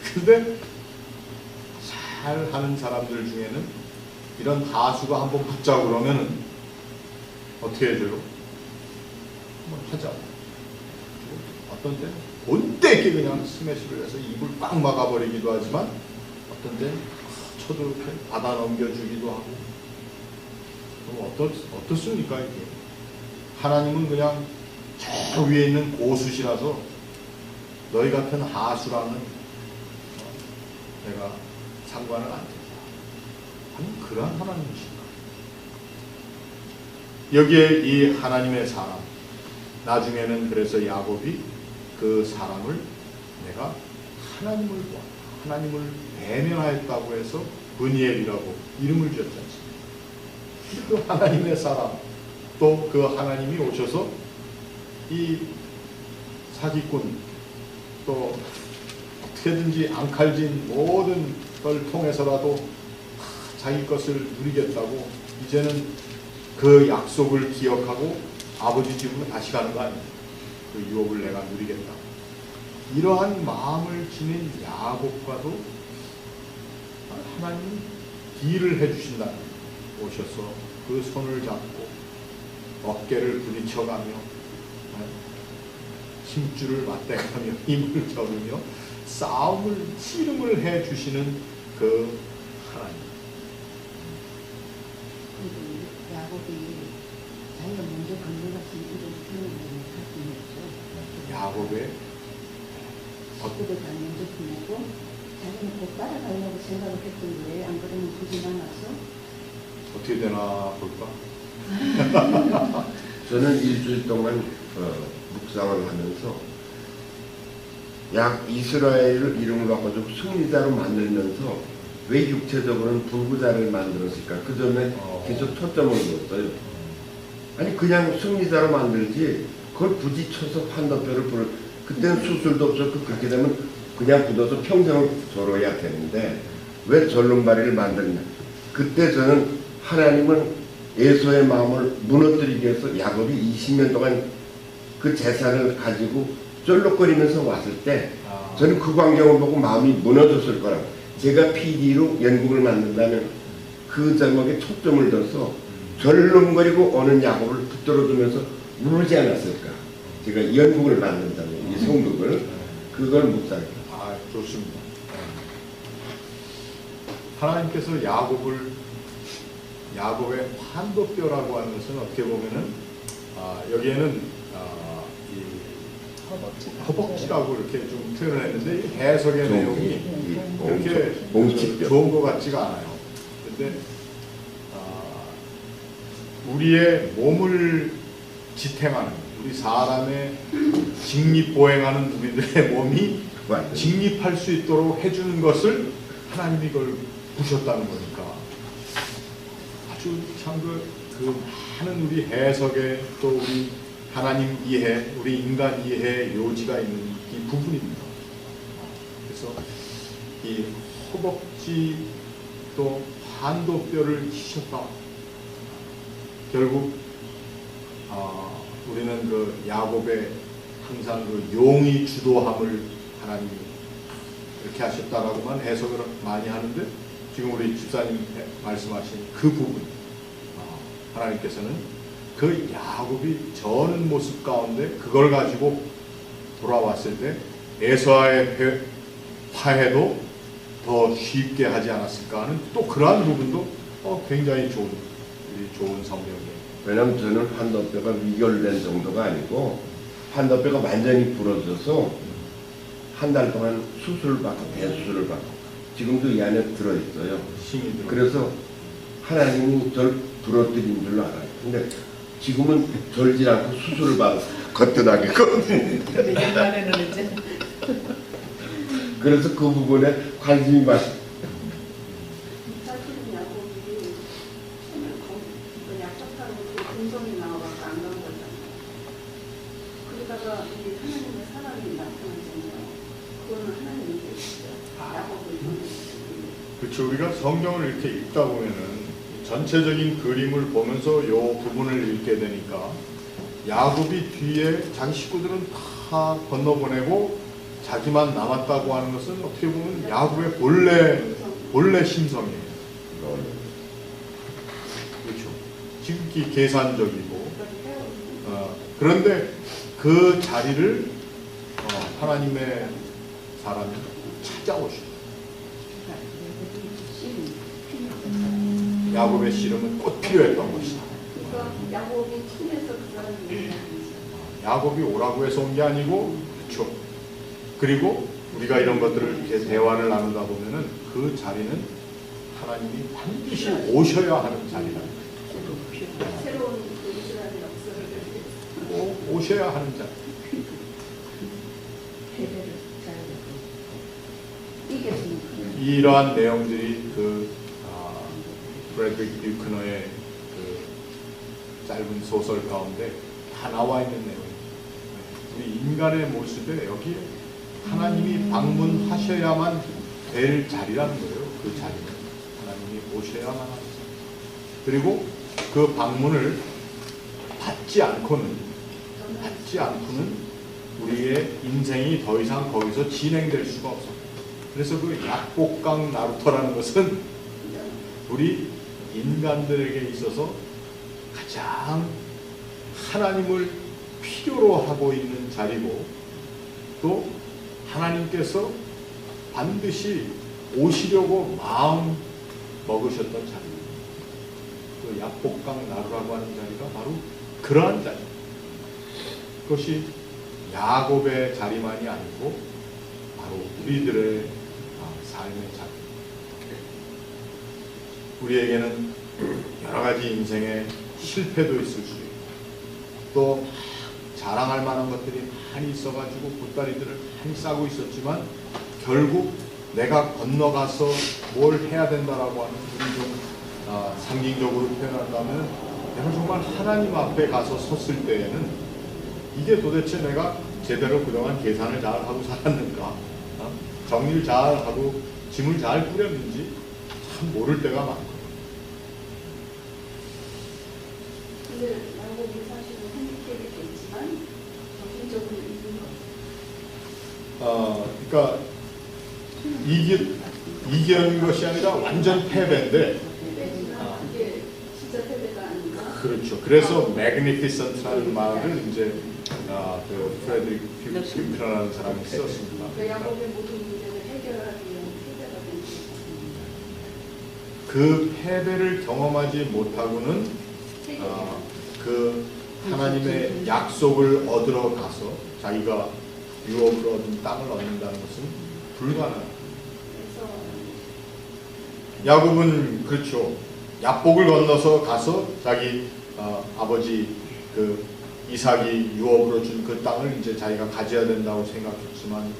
근데 잘 하는 사람들 중에는 이런 하수가 한번 붙자고 그러면은 어떻게 해줘요? 한번 하자. 어떤 때는 본때게 그냥 스매시를 해서 입을 꽉 막아버리기도 하지만 어떤 때는 쳐도 이렇게 받아 넘겨주기도 하고. 그럼 어떻습니까 이게? 하나님은 그냥 저 위에 있는 고수시라서 너희 같은 하수라는 내가 상관을 안 된다. 아니 그러한 하나님이신가? 여기에 이 하나님의 사람, 나중에는 그래서 야곱이 그 사람을 내가 하나님을 보았다, 하나님을 대면하였다고 해서 브니엘이라고 이름을 지었지 않습니까? 그 하나님의 사람, 또 그 하나님이 오셔서 이 사기꾼, 또 어떻게든지 앙칼진 모든 걸 통해서라도 자기 것을 누리겠다고 이제는 그 약속을 기억하고 아버지 집으로 다시 가는 거 아니에요. 그 유업을 내가 누리겠다. 이러한 마음을 지닌 야곱과도 하나님은 딜을 해주신다는 거예요. 오셔서 그 손을 잡고 어깨를 부딪혀가며 힘줄을 맞대가며 힘을 적으며 싸움을 씨름을 해주시는 그 하나님. 야곱이 자기가 먼저 강력하신 이런 표현을 할수 있죠. 야곱의 그들을 다 먼저 보내고 자기는 곧 따라가려고 생각을 했던데 안 그러면 굳이 만나서 어떻게 되나 볼까? 저는 일주일 동안 묵상을 하면서 이스라엘을 이름을 바꿔서 승리자로 만들면서 왜 육체적으로는 불구자를 만들었을까? 그 점에 계속 초점을 뒀어요. 아니 그냥 승리자로 만들지 그걸 굳이 쳐서 판도뼈를 부를 그때는 수술도 없었고 그렇게 되면 그냥 굳어서 평생을 절어야 되는데 왜 절름발이를 만드냐? 그때 저는 하나님은 에서의 마음을 무너뜨리기 위해서 야곱이 20년 동안 그 재산을 가지고 쩔룩거리면서 왔을 때 저는 그 광경을 보고 마음이 무너졌을 거라고. 제가 PD로 연극을 만든다면 그 제목에 초점을 둬서 절름거리고 오는 야곱을 붙들어두면서 울지 않았을까. 제가 연극을 만든다면 이 성극을 그걸 묵상해요. 아, 좋습니다. 하나님께서 야곱의 환도뼈라고 하는 것은 어떻게 보면은 여기에는 이 허벅지라고 이렇게 좀 표현을 했는데 이 해석의 내용이 그렇게 봉치뼈. 좋은 것 같지가 않아요. 근데 우리의 몸을 지탱하는 우리 사람의 직립보행하는 우리들의 몸이 직립할 수 있도록 해주는 것을 하나님이 그걸 부셨다는 거니까 아주 참 그 많은 우리 해석에 또 우리 하나님 이해, 우리 인간 이해의 요지가 있는 이 부분입니다. 그래서 이 허벅지 또 환도뼈를 치셨다. 결국 우리는 그 야곱의 항상 그 용의 주도함을 하나님이 이렇게 하셨다라고만 해석을 많이 하는데 지금 우리 집사님 말씀하신 그 부분 하나님께서는 그 야곱이 저는 모습 가운데 그걸 가지고 돌아왔을 때 에서와의 화해도 더 쉽게 하지 않았을까 하는 또 그러한 부분도 굉장히 좋은 성경이에요. 왜냐하면 저는 환도뼈가 위결된 정도가 아니고 환도뼈가 완전히 부러져서 한 달 동안 수술을 받고 대수술을 받고 지금도 이 안에 들어있어요. 그래서 하나님이 절 부러뜨린 줄 알아요. 근데 지금은 절지 않고 수술을 받아서 거뜬하게 옛날에는 이제 그래서 그 부분에 관심이 많아요. 사실은 야곱이 처음에 약속하고 금성이 나와서 안 간 거잖아요. 그러다가 이 하나님의 사랑이 나타나잖아요. 그거는 하나님이 계시죠. 야곱을 보내주시고. 그렇죠. 우리가 성경을 이렇게 읽다 보면은 전체적인 그림을 보면서 이 부분을 읽게 되니까 야곱이 뒤에 자기 식구들은 다 건너보내고 자기만 남았다고 하는 것은 어떻게 보면 야곱의 본래 심성이에요. 그렇죠. 지극히 계산적이고 그런데 그 자리를 하나님의 사람이 찾아오시죠. 야곱의 씨름은 꼭 필요했던 것이다. 그러니까 야곱이 팀에서 그 사람이 야곱이 오라고 해서 온 게 아니고 그렇죠. 그리고 우리가 이런 것들을 이렇게 대화를 나누다 보면은 그 자리는 하나님이 반드시 오셔야 하는 자리다. 새로운 그 이스라엘 역사를 꼭 오셔야 하는 자리. 이러한 내용들이 브래드릭 뷰크너의 그 짧은 소설 가운데 다 나와 있는 내용입니다. 우리 인간의 모습에 여기에 하나님이 방문하셔야만 될 자리라는 거예요. 그 자리는 하나님이 오셔야만 하는 자리. 그리고 그 방문을 받지 않고는 우리의 인생이 더 이상 거기서 진행될 수가 없어요. 그래서 그 약복강 나루터라는 것은 우리 인간들에게 있어서 가장 하나님을 필요로 하고 있는 자리고 또 하나님께서 반드시 오시려고 마음 먹으셨던 자리. 그 야복강 나루라고 하는 자리가 바로 그러한 자리. 그것이 야곱의 자리만이 아니고 바로 우리들의 삶의 자리. 우리에게는 여러 가지 인생의 실패도 있을 수 있고 또 자랑할 만한 것들이 많이 있어가지고 보따리들을 많이 싸고 있었지만 결국 내가 건너가서 뭘 해야 된다라고 하는 우리 좀 상징적으로 표현한다면 내가 정말 하나님 앞에 가서 섰을 때에는 이게 도대체 내가 제대로 그동안 계산을 잘 하고 살았는가, 정리를 잘 하고 짐을 잘 꾸렸는지 참 모를 때가 많거든요. 근데 야곱이 사실은 행복하게 됐지만 정신적으로 이긴 거. 그러니까 이기는 것이 아니라 완전 패배인데. 패배지만 이게 진짜 패배가 아닌가? 그렇죠. 그래서 magnificent라는 말을 이제 그 프레드릭 퓨피라는 사람이 썼습니다. 그 야곱의 모든 문제를 해결하기 위한 패배가 된 그 패배를 경험하지 못하고는 그 하나님의 약속을 얻으러 가서 자기가 유업으로 얻은 땅을 얻는다는 것은 불가능합니다. 야곱은 그렇죠. 야복을 건너서 가서 자기 아버지 그 이삭이 유업으로 준 그 땅을 이제 자기가 가져야 된다고 생각했지만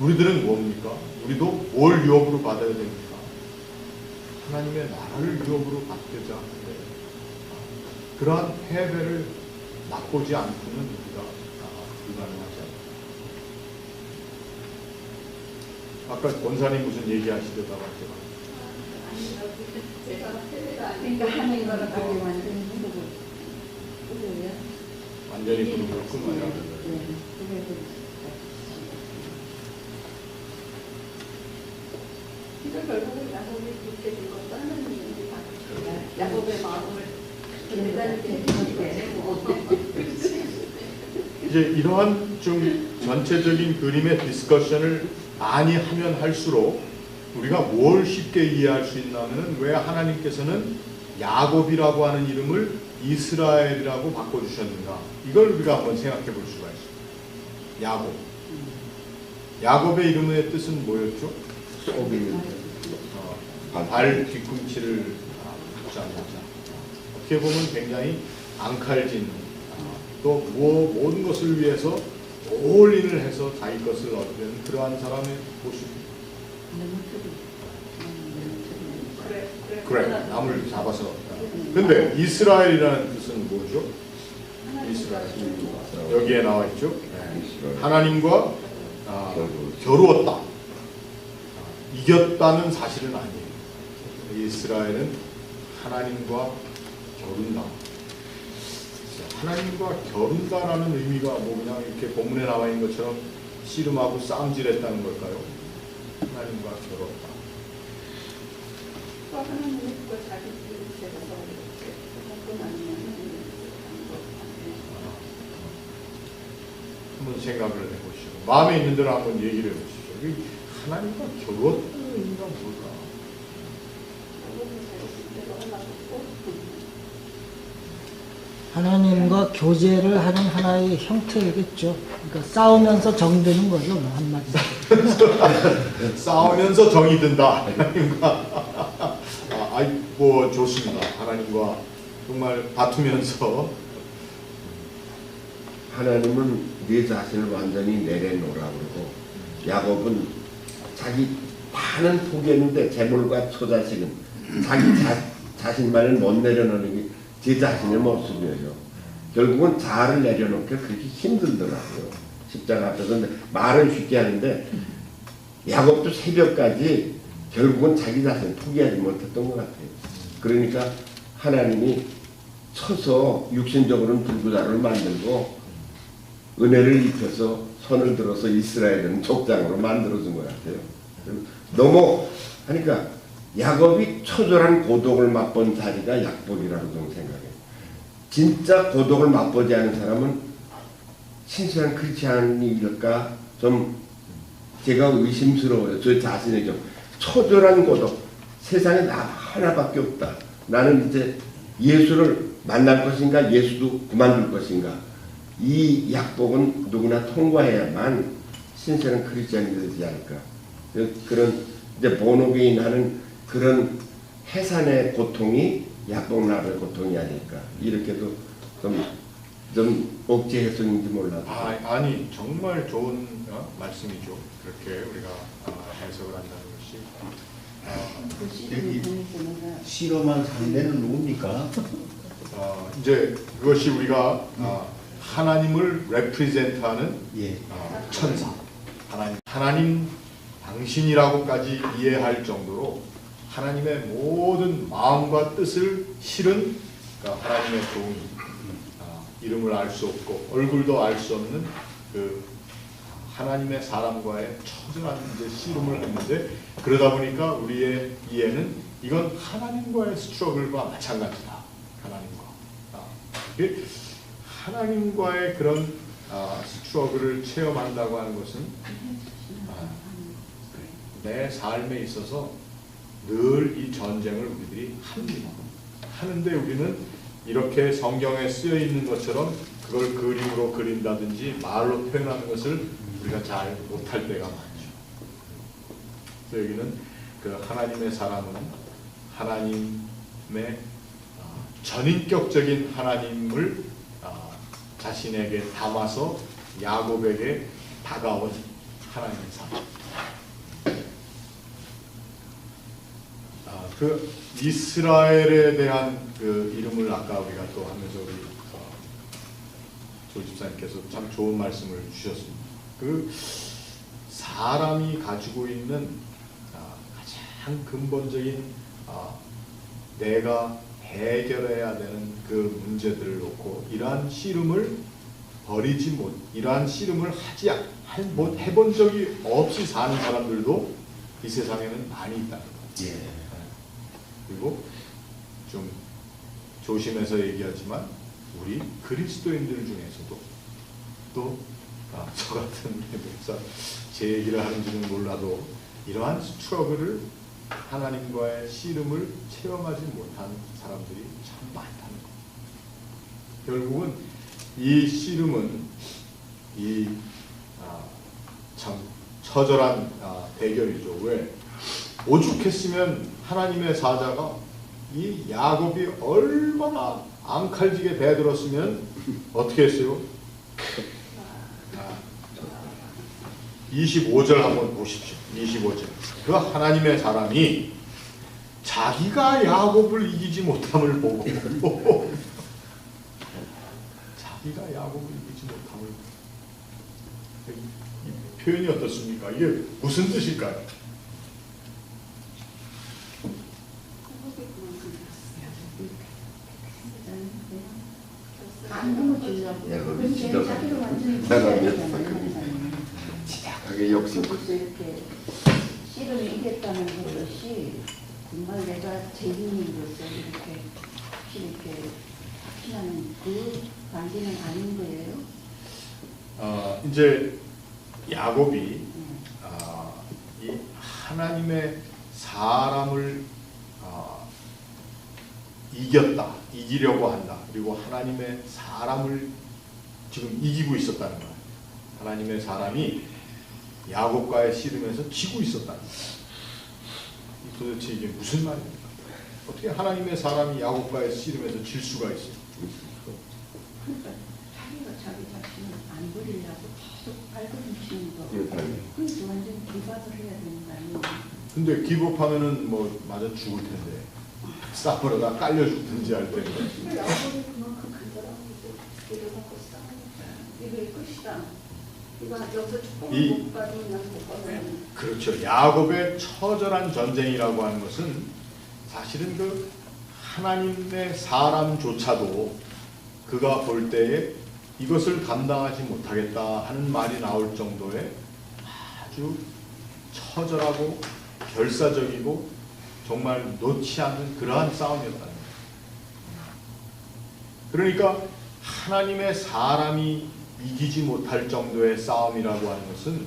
우리들은 뭡니까? 우리도 뭘 유업으로 받아야 됩니까? 하나님의 나라를 유업으로 받고자 하는데 그러한 패배를 맛보지 않고는 우리가 불가능하지 않습니다. 아까 권사님 무슨 얘기하시려다가 제가 패배가 아닌 그러니까 하는 거는 그게 완전히 무릎을 꿇어요. 완전히 무릎을 꿇어야 이거 결국은 야곱이 그렇게 된 것도 하나님이 야곱의 마음을 대단히 이제 이러한 좀 전체적인 그림의 디스커션을 많이 하면 할수록 우리가 뭘 쉽게 이해할 수 있냐면은 왜 하나님께서는 야곱이라고 하는 이름을 이스라엘이라고 바꿔주셨는가 이걸 우리가 한번 생각해 볼 수가 있어요. 야곱. 야곱의 이름의 뜻은 뭐였죠? 발 뒤꿈치를 붙잡는 자. 어떻게 보면 굉장히 앙칼진 또 모든 것을 위해서 올인을 해서 자기 것을 얻는 그러한 사람의 모습입니다. 그래 나무를 잡아서. 근데 이스라엘이라는 뜻은 뭐죠? 이스라엘. 여기에 나와 있죠. 네. 하나님과 겨루었다. 이겼다는 사실은 아니에요. 이스라엘은 하나님과 겨룬다. 하나님과 겨룬다라는 의미가 뭐 그냥 이렇게 본문에 나와 있는 것처럼 씨름하고 싸움질했다는 걸까요? 하나님과 겨뤘다. 또 하나님이 그걸 자기 뜻대로 이렇게 하고 나면 한번 생각을 해보시죠. 마음에 있는 대로 한번 얘기를 해보시죠. 하나님과 겨루었다는 의미가 뭘까? 하나님과 교제를 하는 하나의 형태겠죠. 그러니까 싸우면서 정이 드는 거죠, 뭐 한마디로. 싸우면서 정이 든다. 하나님과 아이고 좋습니다. 하나님과 정말 다투면서 하나님은 네 자신을 완전히 내려놓으라 그러고 야곱은 자기 많은 포기했는데 재물과 초자식은 자기 자신만을 못 내려놓는 게 제 자신의 모습이에요. 결국은 자아를 내려놓기 그렇게 힘들더라고요. 십자가 앞에서. 근데 말은 쉽게 하는데 야곱도 새벽까지 결국은 자기 자신을 포기하지 못했던 것 같아요. 그러니까 하나님이 쳐서 육신적으로는 불구자를 만들고 은혜를 입혀서 손을 들어서 이스라엘은 족장으로 만들어준 것 같아요. 너무 하니까 야곱이 처절한 고독을 맛본 자리가 약복이라고 저는 생각해요. 진짜 고독을 맛보지 않은 사람은 신실한 크리스찬일까 좀 제가 의심스러워요. 저 자신의 좀 처절한 고독. 세상에 나 하나밖에 없다. 나는 이제 예수를 만날 것인가 예수도 그만둘 것인가. 이 약복은 누구나 통과해야만 신실한 크리스찬이 되지 않을까. 그런 이제 본어게인 하는 그런 해산의 고통이 약복나루의 고통이 아닐까. 이렇게도 좀 억지해서인지 몰라도. 아니 정말 좋은 말씀이죠. 그렇게 우리가 해석을 한다는 것이. 그 시간을 보내서 내가 실험한 상대는 누굽니까? 이제 그것이 우리가 하나님을 레프리젠트하는 예. 천사. 하나님 당신이라고까지 이해할 정도로 하나님의 모든 마음과 뜻을 실은 하나님의 종이 이름을 알 수 없고 얼굴도 알 수 없는 그 하나님의 사람과의 처절한 이제 씨름을 했는데 그러다 보니까 우리의 이해는 이건 하나님과의 스트러글과 마찬가지다. 하나님과의 그런 스트러글을 체험한다고 하는 것은 내 삶에 있어서 늘 이 전쟁을 우리들이 합니다. 하는데 우리는 이렇게 성경에 쓰여 있는 것처럼 그걸 그림으로 그린다든지 말로 표현하는 것을 우리가 잘 못할 때가 많죠. 그래서 여기는 그 하나님의 사람은 하나님의 전인격적인 하나님을 자신에게 담아서 야곱에게 다가온 하나님의 사람. 그 이스라엘에 대한 그 이름을 아까 우리가 또 하면서 우리 조 집사님께서 참 좋은 말씀을 주셨습니다. 그 사람이 가지고 있는 가장 근본적인 내가 해결해야 되는 그 문제들을 놓고 이러한 씨름을 버리지 못, 이러한 씨름을 해본 적이 없이 사는 사람들도 이 세상에는 많이 있다는 거예요. 예. 그리고 좀 조심해서 얘기하지만 우리 그리스도인들 중에서도 또 저 같은 목사 제 얘기를 하는지는 몰라도 이러한 스트러글을 하나님과의 씨름을 체험하지 못한 사람들이 참 많다는 거예요. 결국은 이 씨름은 이 참 처절한 대결이죠. 왜? 오죽했으면 하나님의 사자가 이 야곱이 얼마나 앙칼지게 대들었으면 어떻게 했어요? 25절 한번 보십시오. 25절. 그 하나님의 사람이 자기가 야곱을 이기지 못함을 보고 자기가 야곱을 이기지 못함을 이 표현이 어떻습니까? 이게 무슨 뜻일까요? 안 넘어지려고. 야곱이 근데 자기를 완전히 지략하게 욕심. 그래서 이렇게 씨름을 이겼다는 것이 정말 내가 죄인으로서 이렇게 확신하는 그 관계는 아닌 거예요. 이제 야곱이 이 하나님의 사람을 이기려고 한다. 그리고 하나님의 사람을 지금 이기고 있었다는 거예요. 하나님의 사람이 야곱과의 씨름에서 지고 있었다는 거예요. 도대체 이게 무슨 말입니까? 어떻게 하나님의 사람이 야곱과의 씨름에서 질 수가 있어요? 그러니까 자기 자신을 안 버리려고 계속 발버둥치는 거. 그래서 완전 기밥을 해야 되는 거 아니에요? 근데 기복하면은 뭐 맞아 죽을 텐데 싸움으로다 깔려 죽든지 할 텐데. 야곱이 그만큼 간절하고 기도 받고 싸우니까 이게 끝이다. 이거 여기서 축복을 못 받으면 그냥 못 받으면. 그렇죠. 야곱의 처절한 전쟁이라고 하는 것은 사실은 그 하나님의 사람조차도 그가 볼 때에 이것을 감당하지 못하겠다 하는 말이 나올 정도의 아주 처절하고 결사적이고 정말 놓지 않는 그러한 싸움이었다는 거예요. 그러니까 하나님의 사람이 이기지 못할 정도의 싸움이라고 하는 것은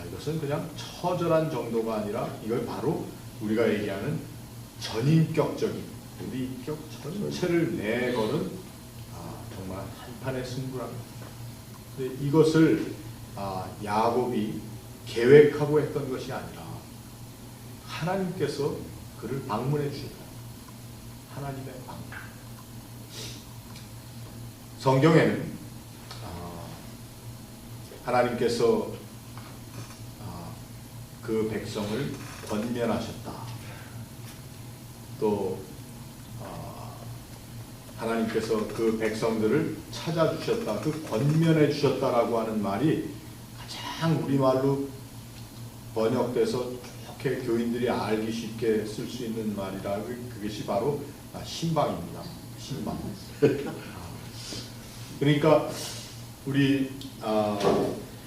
이것은 그냥 처절한 정도가 아니라 이걸 바로 우리가 얘기하는 전인격적인 우리 인격 전체를 내거는 정말 한판의 승부랍니다. 근데 이것을 야곱이 계획하고 했던 것이 아니라 하나님께서 그를 방문해 주셨다. 하나님의 방문. 성경에는 하나님께서 그 백성을 권면하셨다. 또 하나님께서 그 백성들을 찾아주셨다. 그 권면해 주셨다라고 하는 말이 가장 우리말로 번역돼서 좋게 교인들이 알기 쉽게 쓸 수 있는 말이라 그것이 바로 신방입니다. 신방. 그러니까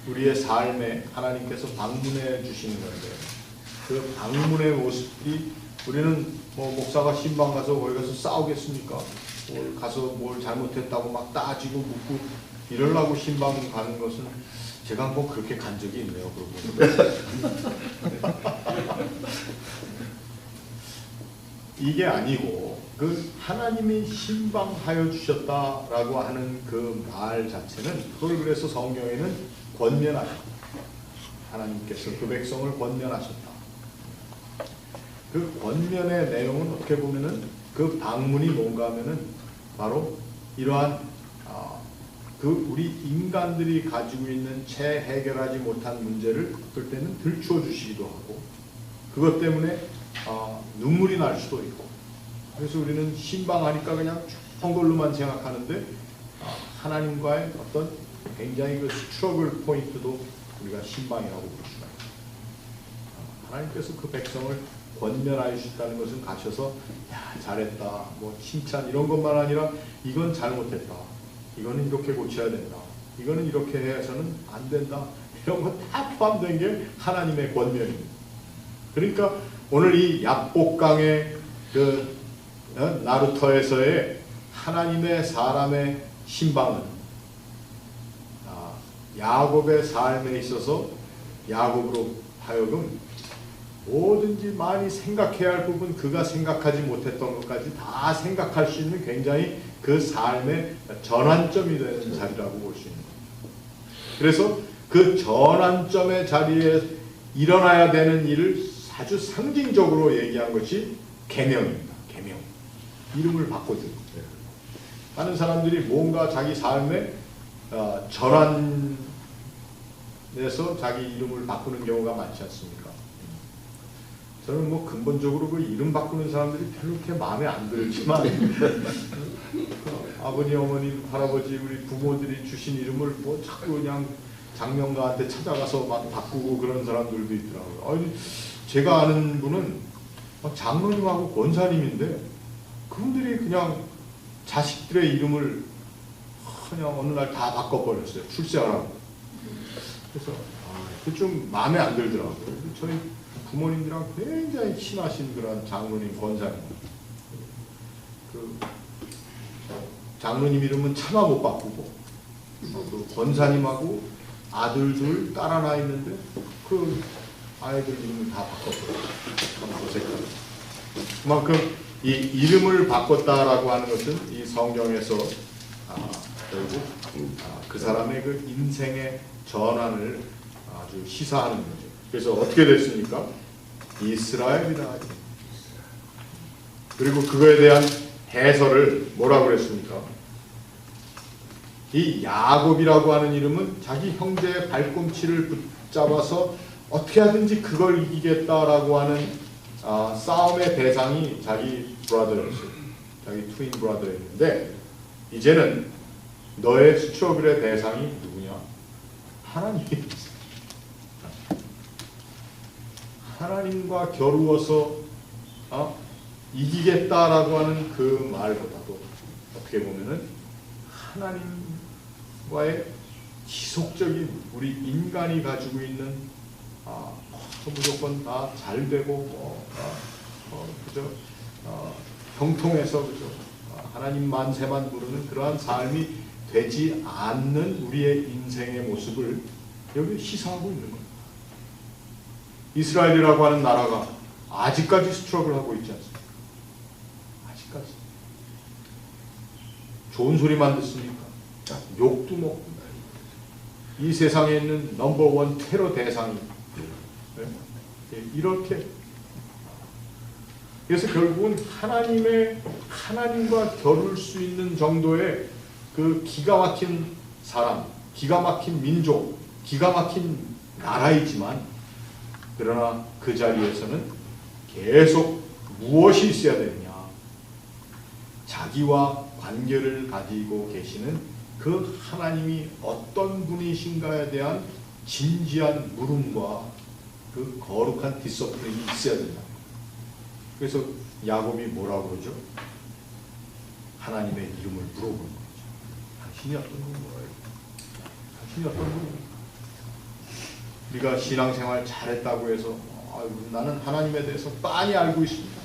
우리의 삶에 하나님께서 방문해 주시는 건데 그 방문의 모습이 우리는 목사가 신방 가서 거기 가서 싸우겠습니까? 뭘 잘못했다고 막 따지고 묻고 이러려고 신방 가는 것은 제가 그렇게 간 적이 있네요. 이게 아니고 그 하나님이 신방하여 주셨다라고 하는 그 말 자체는 그걸 그래서 성경에는 권면하셨다. 하나님께서 그 백성을 권면하셨다. 그 권면의 내용은 어떻게 보면은 그 방문이 뭔가 하면은 바로 이러한 그 우리 인간들이 가지고 있는 채 해결하지 못한 문제를 어떨 때는 들추어 주시기도 하고 그것 때문에 눈물이 날 수도 있고 그래서 우리는 신방하니까 그냥 좋은 걸로만 생각하는데 하나님과의 어떤 굉장히 그 스트러글 포인트도 우리가 신방이라고 볼 수가 있습니다. 하나님께서 그 백성을 권면하여 주셨다는 것은 가셔서 야 잘했다 칭찬 이런 것만 아니라 이건 잘못했다. 이거는 이렇게 고쳐야 된다. 이거는 이렇게 해서는 안 된다. 이런 거 다 포함된 게 하나님의 권면입니다. 그러니까 오늘 이 야복강의 그 나루터에서의 하나님의 사람의 신방은 야곱의 삶에 있어서 야곱으로 하여금 뭐든지 많이 생각해야 할 부분 그가 생각하지 못했던 것까지 다 생각할 수 있는 굉장히 그 삶의 전환점이 되는 자리라고 볼 수 있는 겁니다. 그래서 그 전환점의 자리에 일어나야 되는 일을 아주 상징적으로 얘기한 것이 계명입니다. 계명. 이름을 바꿔주는 거예요. 많은 사람들이 뭔가 자기 삶에 전환에서 자기 이름을 바꾸는 경우가 많지 않습니까? 저는 근본적으로 그 이름 바꾸는 사람들이 별로 그렇게 마음에 안 들지만 아버지, 어머니, 할아버지, 우리 부모들이 주신 이름을 자꾸 그냥 장명가한테 찾아가서 막 바꾸고 그런 사람들도 있더라고요. 아니, 제가 아는 분은 장로님하고 권사님인데 그분들이 그냥 자식들의 이름을 그냥 어느 날 다 바꿔버렸어요. 출세하라고. 그래서 좀 마음에 안 들더라고요. 저희 부모님들이랑 굉장히 친하신 그런 장로님, 권사님. 그 장로님 이름은 차마 못 바꾸고 그 권사님하고 아들 둘, 딸 하나 있는데 그 아이들 이름을 다 바꿨어요. 그만큼 이 이름을 바꿨다라고 하는 것은 이 성경에서 결국 그 사람의 그 인생의 전환을 아주 시사하는 거죠. 그래서 어떻게 됐습니까? 이스라엘이다. 그리고 그거에 대한 해설을 뭐라고 그랬습니까? 이 야곱이라고 하는 이름은 자기 형제의 발꿈치를 붙잡아서 어떻게 하든지 그걸 이기겠다라고 하는 싸움의 대상이 자기 브라더였어요. 자기 트윈 브라더였는데 이제는 너의 스트러글의 대상이 누구냐? 하나님이었어요. 하나님과 겨루어서 이기겠다라고 하는 그 말보다도 어떻게 보면은 하나님과의 지속적인 우리 인간이 가지고 있는 무조건 다 잘 되고 그저 형통해서 그저 하나님 만세만 부르는 그러한 삶이 되지 않는 우리의 인생의 모습을 여기 시사하고 있는 겁니다. 이스라엘이라고 하는 나라가 아직까지 스트러글하고 있지 않습니까? 아직까지. 좋은 소리만 듣습니까? 욕도 먹고 이 세상에 있는 넘버원 테러 대상이 이렇게. 그래서 결국은 하나님과 겨룰 수 있는 정도의 그 기가 막힌 사람, 기가 막힌 민족, 기가 막힌 나라이지만, 그러나 그 자리에서는 계속 무엇이 있어야 되느냐? 자기와 관계를 가지고 계시는 그 하나님이 어떤 분이신가에 대한 진지한 물음과 그 거룩한 디서플린이 있어야 된다. 그래서 야곱이 뭐라고 그러죠? 하나님의 이름을 물어보는 거죠. 당신이 어떤 분이에요? 당신이 어떤 분이에요? 우리가 신앙생활 잘했다고 해서 나는 하나님에 대해서 빤히 알고 있습니다.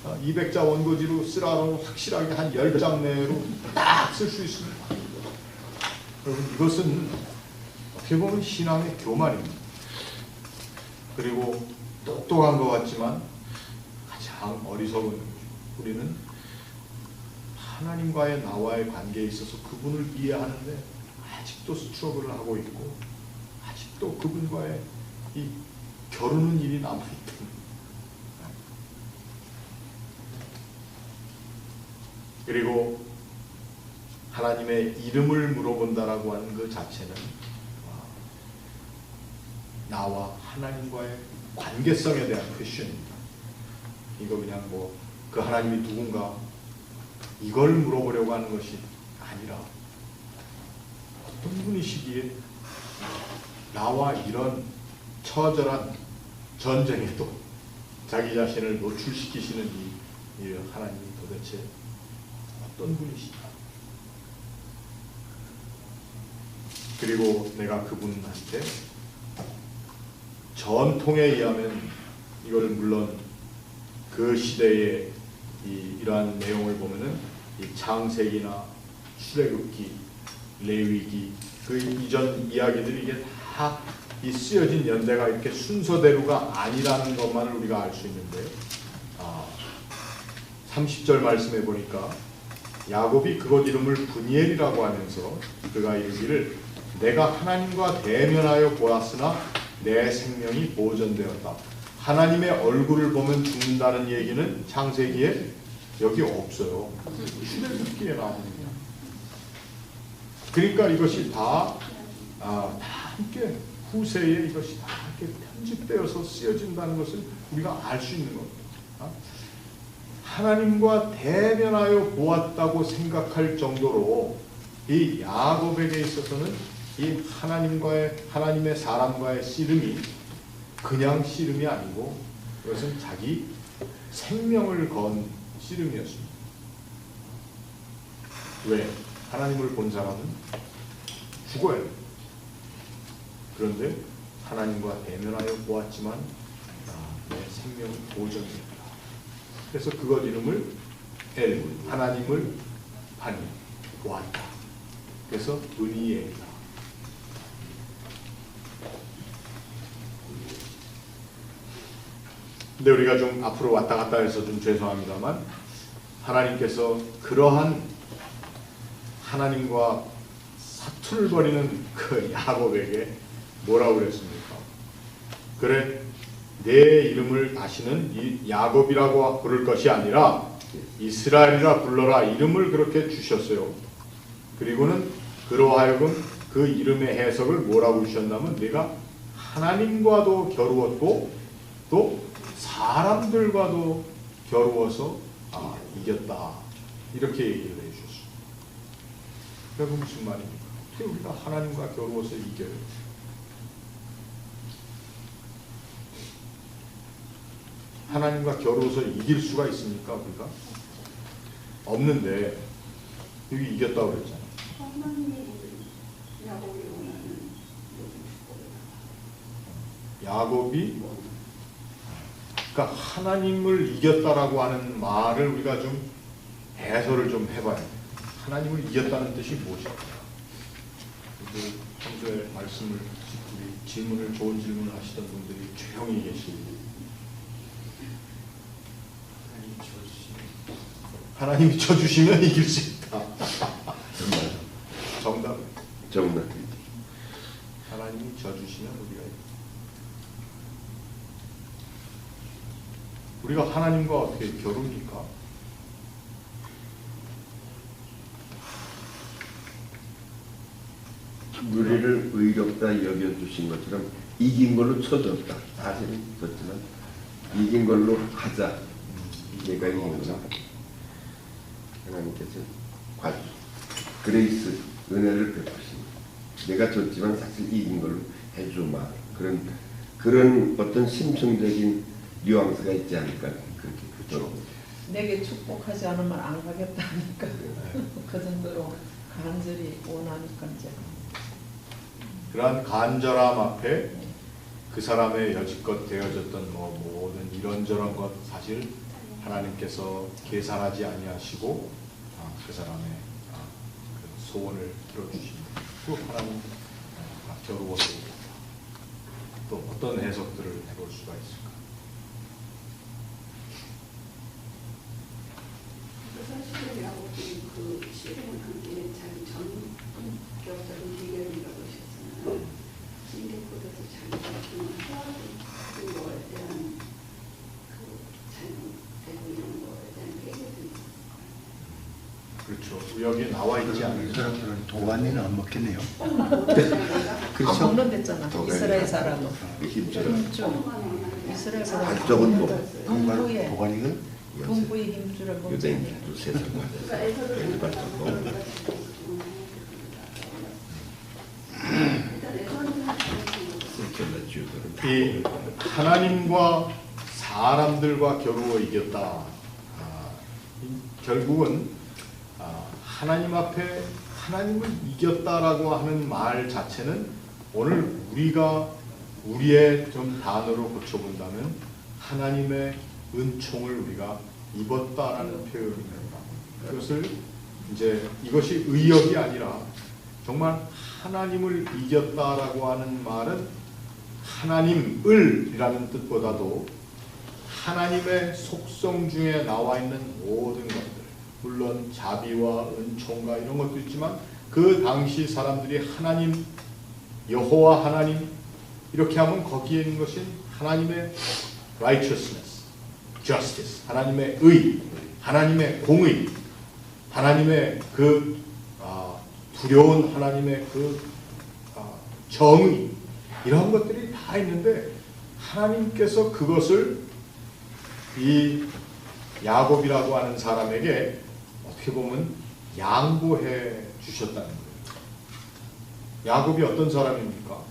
200자 원고지로 쓰라고 확실하게 한 10장 내로 딱 쓸 수 있습니다. 여러분, 이것은 어떻게 보면 신앙의 교만입니다. 그리고 똑똑한 것 같지만 가장 어리석은 거죠. 우리는 하나님과의 나와의 관계에 있어서 그분을 이해하는데 아직도 스트러글을 하고 있고, 아직도 그분과의 이 겨루는 일이 남아있다. 그리고 하나님의 이름을 물어본다라고 하는 그 자체는 나와 하나님과의 관계성에 대한 퀘션입니다. 이거 그냥 뭐 그 하나님이 누군가 이걸 물어보려고 하는 것이 아니라, 어떤 분이시기에 나와 이런 처절한 전쟁에도 자기 자신을 노출시키시는 이 하나님이 도대체 어떤 분이시냐. 그리고 내가 그분한테 전통에 의하면, 이걸 물론 그 시대의 이러한 내용을 보면은 이 창세기나 출애굽기, 레위기, 그 이전 이야기들이 이게 다 이 쓰여진 연대가 이렇게 순서대로가 아니라는 것만을 우리가 알 수 있는데, 30절 말씀해 보니까 야곱이 그곳 이름을 브니엘이라고 하면서 그가 이르기를 내가 하나님과 대면하여 보았으나 내 생명이 보존되었다. 하나님의 얼굴을 보면 죽는다는 얘기는 창세기에 여기 없어요. 출애굽기에 나옵니다. 그러니까 이것이 다 함께 후세에 이것이 다 이렇게 편집되어서 쓰여진다는 것을 우리가 알 수 있는 겁니다. 하나님과 대면하여 보았다고 생각할 정도로 이 야곱에게 있어서는 이 하나님의 사람과의 씨름이 그냥 씨름이 아니고, 그것은 자기 생명을 건 씨름이었습니다. 왜? 하나님을 본 사람은 죽어야 돼요. 그런데 하나님과 대면하여 보았지만 내 생명이 보존됩니다. 그래서 그것 이름을 엘, 하나님을 반이 보았다. 그래서 브니엘이다. 근데 우리가 좀 앞으로 왔다 갔다 해서 좀 죄송합니다만, 하나님께서 그러한 하나님과 사투를 벌이는 그 야곱에게 뭐라고 그랬습니까? 그래, 내 이름을 다시는 이 야곱이라고 부를 것이 아니라 이스라엘이라 불러라 이름을 그렇게 주셨어요. 그리고는 그러하여금 그 이름의 해석을 뭐라고 주셨냐면, 내가 하나님과도 겨루었고 또 사람들과도 겨루어서 이겼다. 이렇게 얘기를 해주셨어요. 그럼 무슨 말입니까? 어떻게 우리가 하나님과 겨루어서 이겨요? 하나님과 겨루어서 이길 수가 있습니까? 우리가? 없는데 여기 이겼다고 그랬잖아요. 하나님이 야곱이 원하는 야곱이 그러니까 하나님을 이겼다라고 하는 말을 우리가 좀 해설을 좀 해봐야 돼요. 하나님을 이겼다는 뜻이 무엇일까? 그리고 평소에 말씀을 우리 질문을 좋은 질문을 하시던 분들이 조용히 계시고 하나님이 쳐주시면 이길 수 있다. 정답. 정말 하나님이 쳐주시면 우리가 이긴다. 우리가 하나님과 어떻게 겨룹니까? 우리를 의롭다 여겨주신 것처럼 이긴 걸로 쳐줬다. 사실은 그렇지만 이긴 걸로 하자. 내가 이긴 거다. 하나님께서 그레이스 은혜를 베푸십니다. 내가 졌지만 사실 이긴 걸로 해주마. 그런 어떤 심층적인 뉘앙스가 있지 않을까 그렇게 그렇죠. 내게 축복하지 않으면 안 가겠다니까 그 정도로 간절히 원하니까 이제 그러한 간절함 앞에 그 사람의 여지껏 되어졌던 모든 이런저런 것 사실 하나님께서 계산하지 아니하시고 그 사람의 그 소원을 들어주십니다. 또 하나님 겨루어서 또 어떤 해석들을 해볼 수가 있을까? 사실이라고 그 씨름을 한게 자기 전격적인 비결이라고 하셨잖아요. 신경보다도 자기가 좀 해왔던 거에 대한 그 잘못되고 이런 거에 대한 회개도 그렇죠. 여기에 나와 있지 않은 이 사람들은 도가니는 안 먹겠네요. 안 그렇죠? 먹는 됐잖아. 이스라엘 사람은 힘처럼 힘줄 이스라엘 사람은 한쪽은 뭐 군부의 도가니는 군부의 힘줄을 유대인 먹잖아요. 두 세상과 일반적으로 이 하나님과 사람들과 겨루어 이겼다. 결국은 하나님 앞에 하나님을 이겼다라고 하는 말 자체는 오늘 우리가 우리의 좀 단어로 고쳐본다면 하나님의 은총을 우리가 입었다라는 표현입니다. 그것을 이제 이것이 의역이 아니라 정말 하나님을 이겼다라고 하는 말은 하나님을이라는 뜻보다도 하나님의 속성 중에 나와 있는 모든 것들, 물론 자비와 은총과 이런 것도 있지만 그 당시 사람들이 하나님, 여호와 하나님 이렇게 하면 거기에 있는 것이 하나님의 righteousness, justice, 하나님의 의, 하나님의 공의, 하나님의 그 두려운 하나님의 그 정의 이런 것들이 다 있는데 하나님께서 그것을 이 야곱이라고 하는 사람에게 어떻게 보면 양보해 주셨다는 거예요. 야곱이 어떤 사람입니까?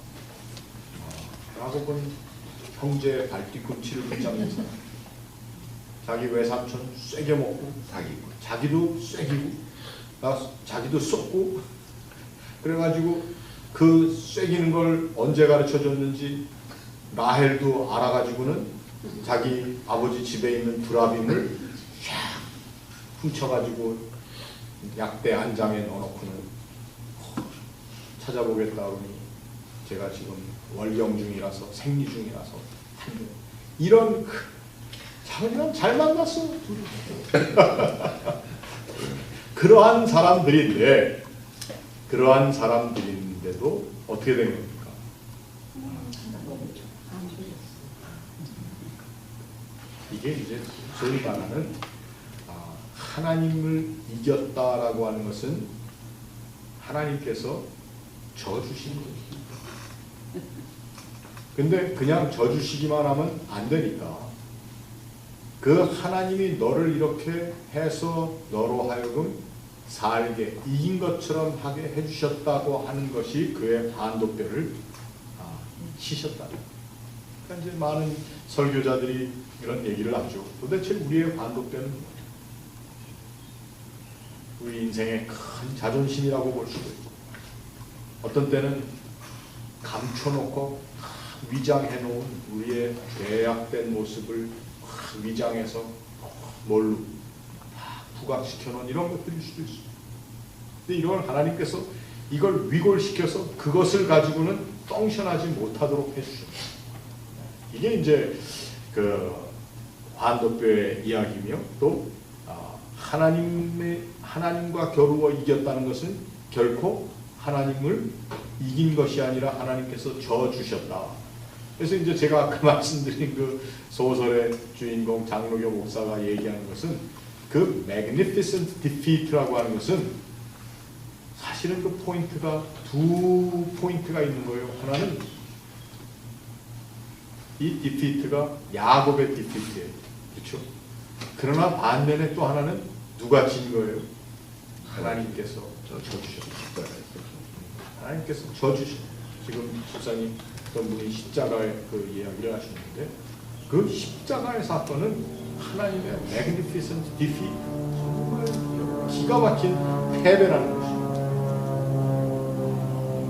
야곱은 형제의 발뒤꿈치를 붙잡는 사람. 자기 외삼촌 쐐겨 먹고 사기고 자기도 쐐기고 자기도 쏟고 그래가지고 그 쐐기는 걸 언제 가르쳐줬는지 라헬도 알아가지고는 자기 아버지 집에 있는 두라빔을 샥 훔쳐가지고 약대 안장에 넣어놓고는 찾아보겠다 하니 제가 지금 월경 중이라서 생리 중이라서 이런 자기랑 잘 만났어. 그러한 사람들인데도 어떻게 된 겁니까? 이게 이제 소위 말하는 하나님을 이겼다라고 하는 것은 하나님께서 져주신 거예요. 근데 그냥 져주시기만 하면 안 되니까 그 하나님이 너를 이렇게 해서 너로 하여금 살게 이긴 것처럼 하게 해주셨다고 하는 것이 그의 반도뼈를 치셨다. 그러니까 이제 많은 설교자들이 이런 얘기를 하죠. 도대체 우리의 반도뼈는 뭐냐? 우리 인생의 큰 자존심이라고 볼 수도 있고 어떤 때는 감춰놓고 위장해놓은 우리의 죄악된 모습을 위장해서 뭘로 다 부각시켜 놓은 이런 것들일 수도 있습니다. 근데 이걸 하나님께서 이걸 위골시켜서 그것을 가지고는 펑션하지 못하도록 해주십니다. 이게 이제 그 환도뼈의 이야기며 또 하나님과 겨루어 이겼다는 것은 결코 하나님을 이긴 것이 아니라 하나님께서 져 주셨다. 그래서 이제 제가 아까 말씀드린 그 소설의 주인공 장로교 목사가 얘기하는 것은 그 magnificent defeat라고 하는 것은 사실은 그 포인트가 두 포인트가 있는 거예요. 하나는 이 defeat가 야곱의 defeat예요. 그렇죠? 그러나 반면에 또 하나는 누가 진 거예요? 하나님께서 져주셨다. 하나님께서 져주셨다. 지금 목사님 어떤 분이 십자가의 그 이야기를 하시는데 그 십자가의 사건은 하나님의 magnificent defeat, 정말 기가 막힌 패배라는 것입니다.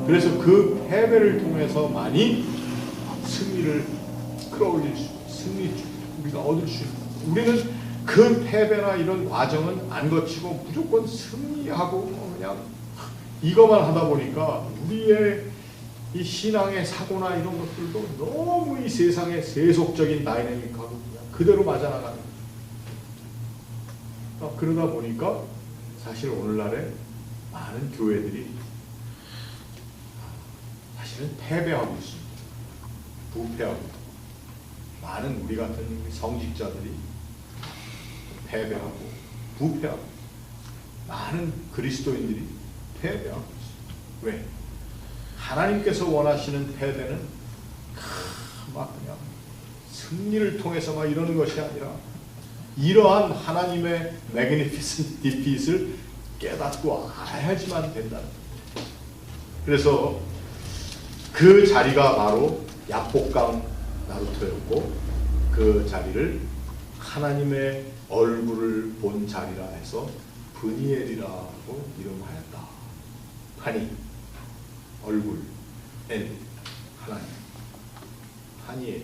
그래서 그 패배를 통해서 많이 승리를 끌어올릴 수, 우리가 얻을 수 있는. 우리는 그 패배나 이런 과정은 안 거치고 무조건 승리하고 그냥 이것만 하다 보니까 우리의 이 신앙의 사고나 이런 것들도 너무 이 세상의 세속적인 다이내믹하고 그냥 그대로 맞아나가는 거예요. 그러다 보니까 사실 오늘날에 많은 교회들이 사실은 패배하고 있습니다. 부패하고 많은 우리 같은 성직자들이 패배하고 부패하고 많은 그리스도인들이 패배하고 있습니다. 왜? 하나님께서 원하시는 패배는 막 그냥 승리를 통해서 막 이러는 것이 아니라 이러한 하나님의 magnificent defeat을 깨닫고 알아야지만 된다는 거예요. 그래서 그 자리가 바로 야복강 나루토였고 그 자리를 하나님의 얼굴을 본 자리라 해서 브니엘이라고 이름하였다. 하니 얼굴, 엘, 하나님, 하니엘,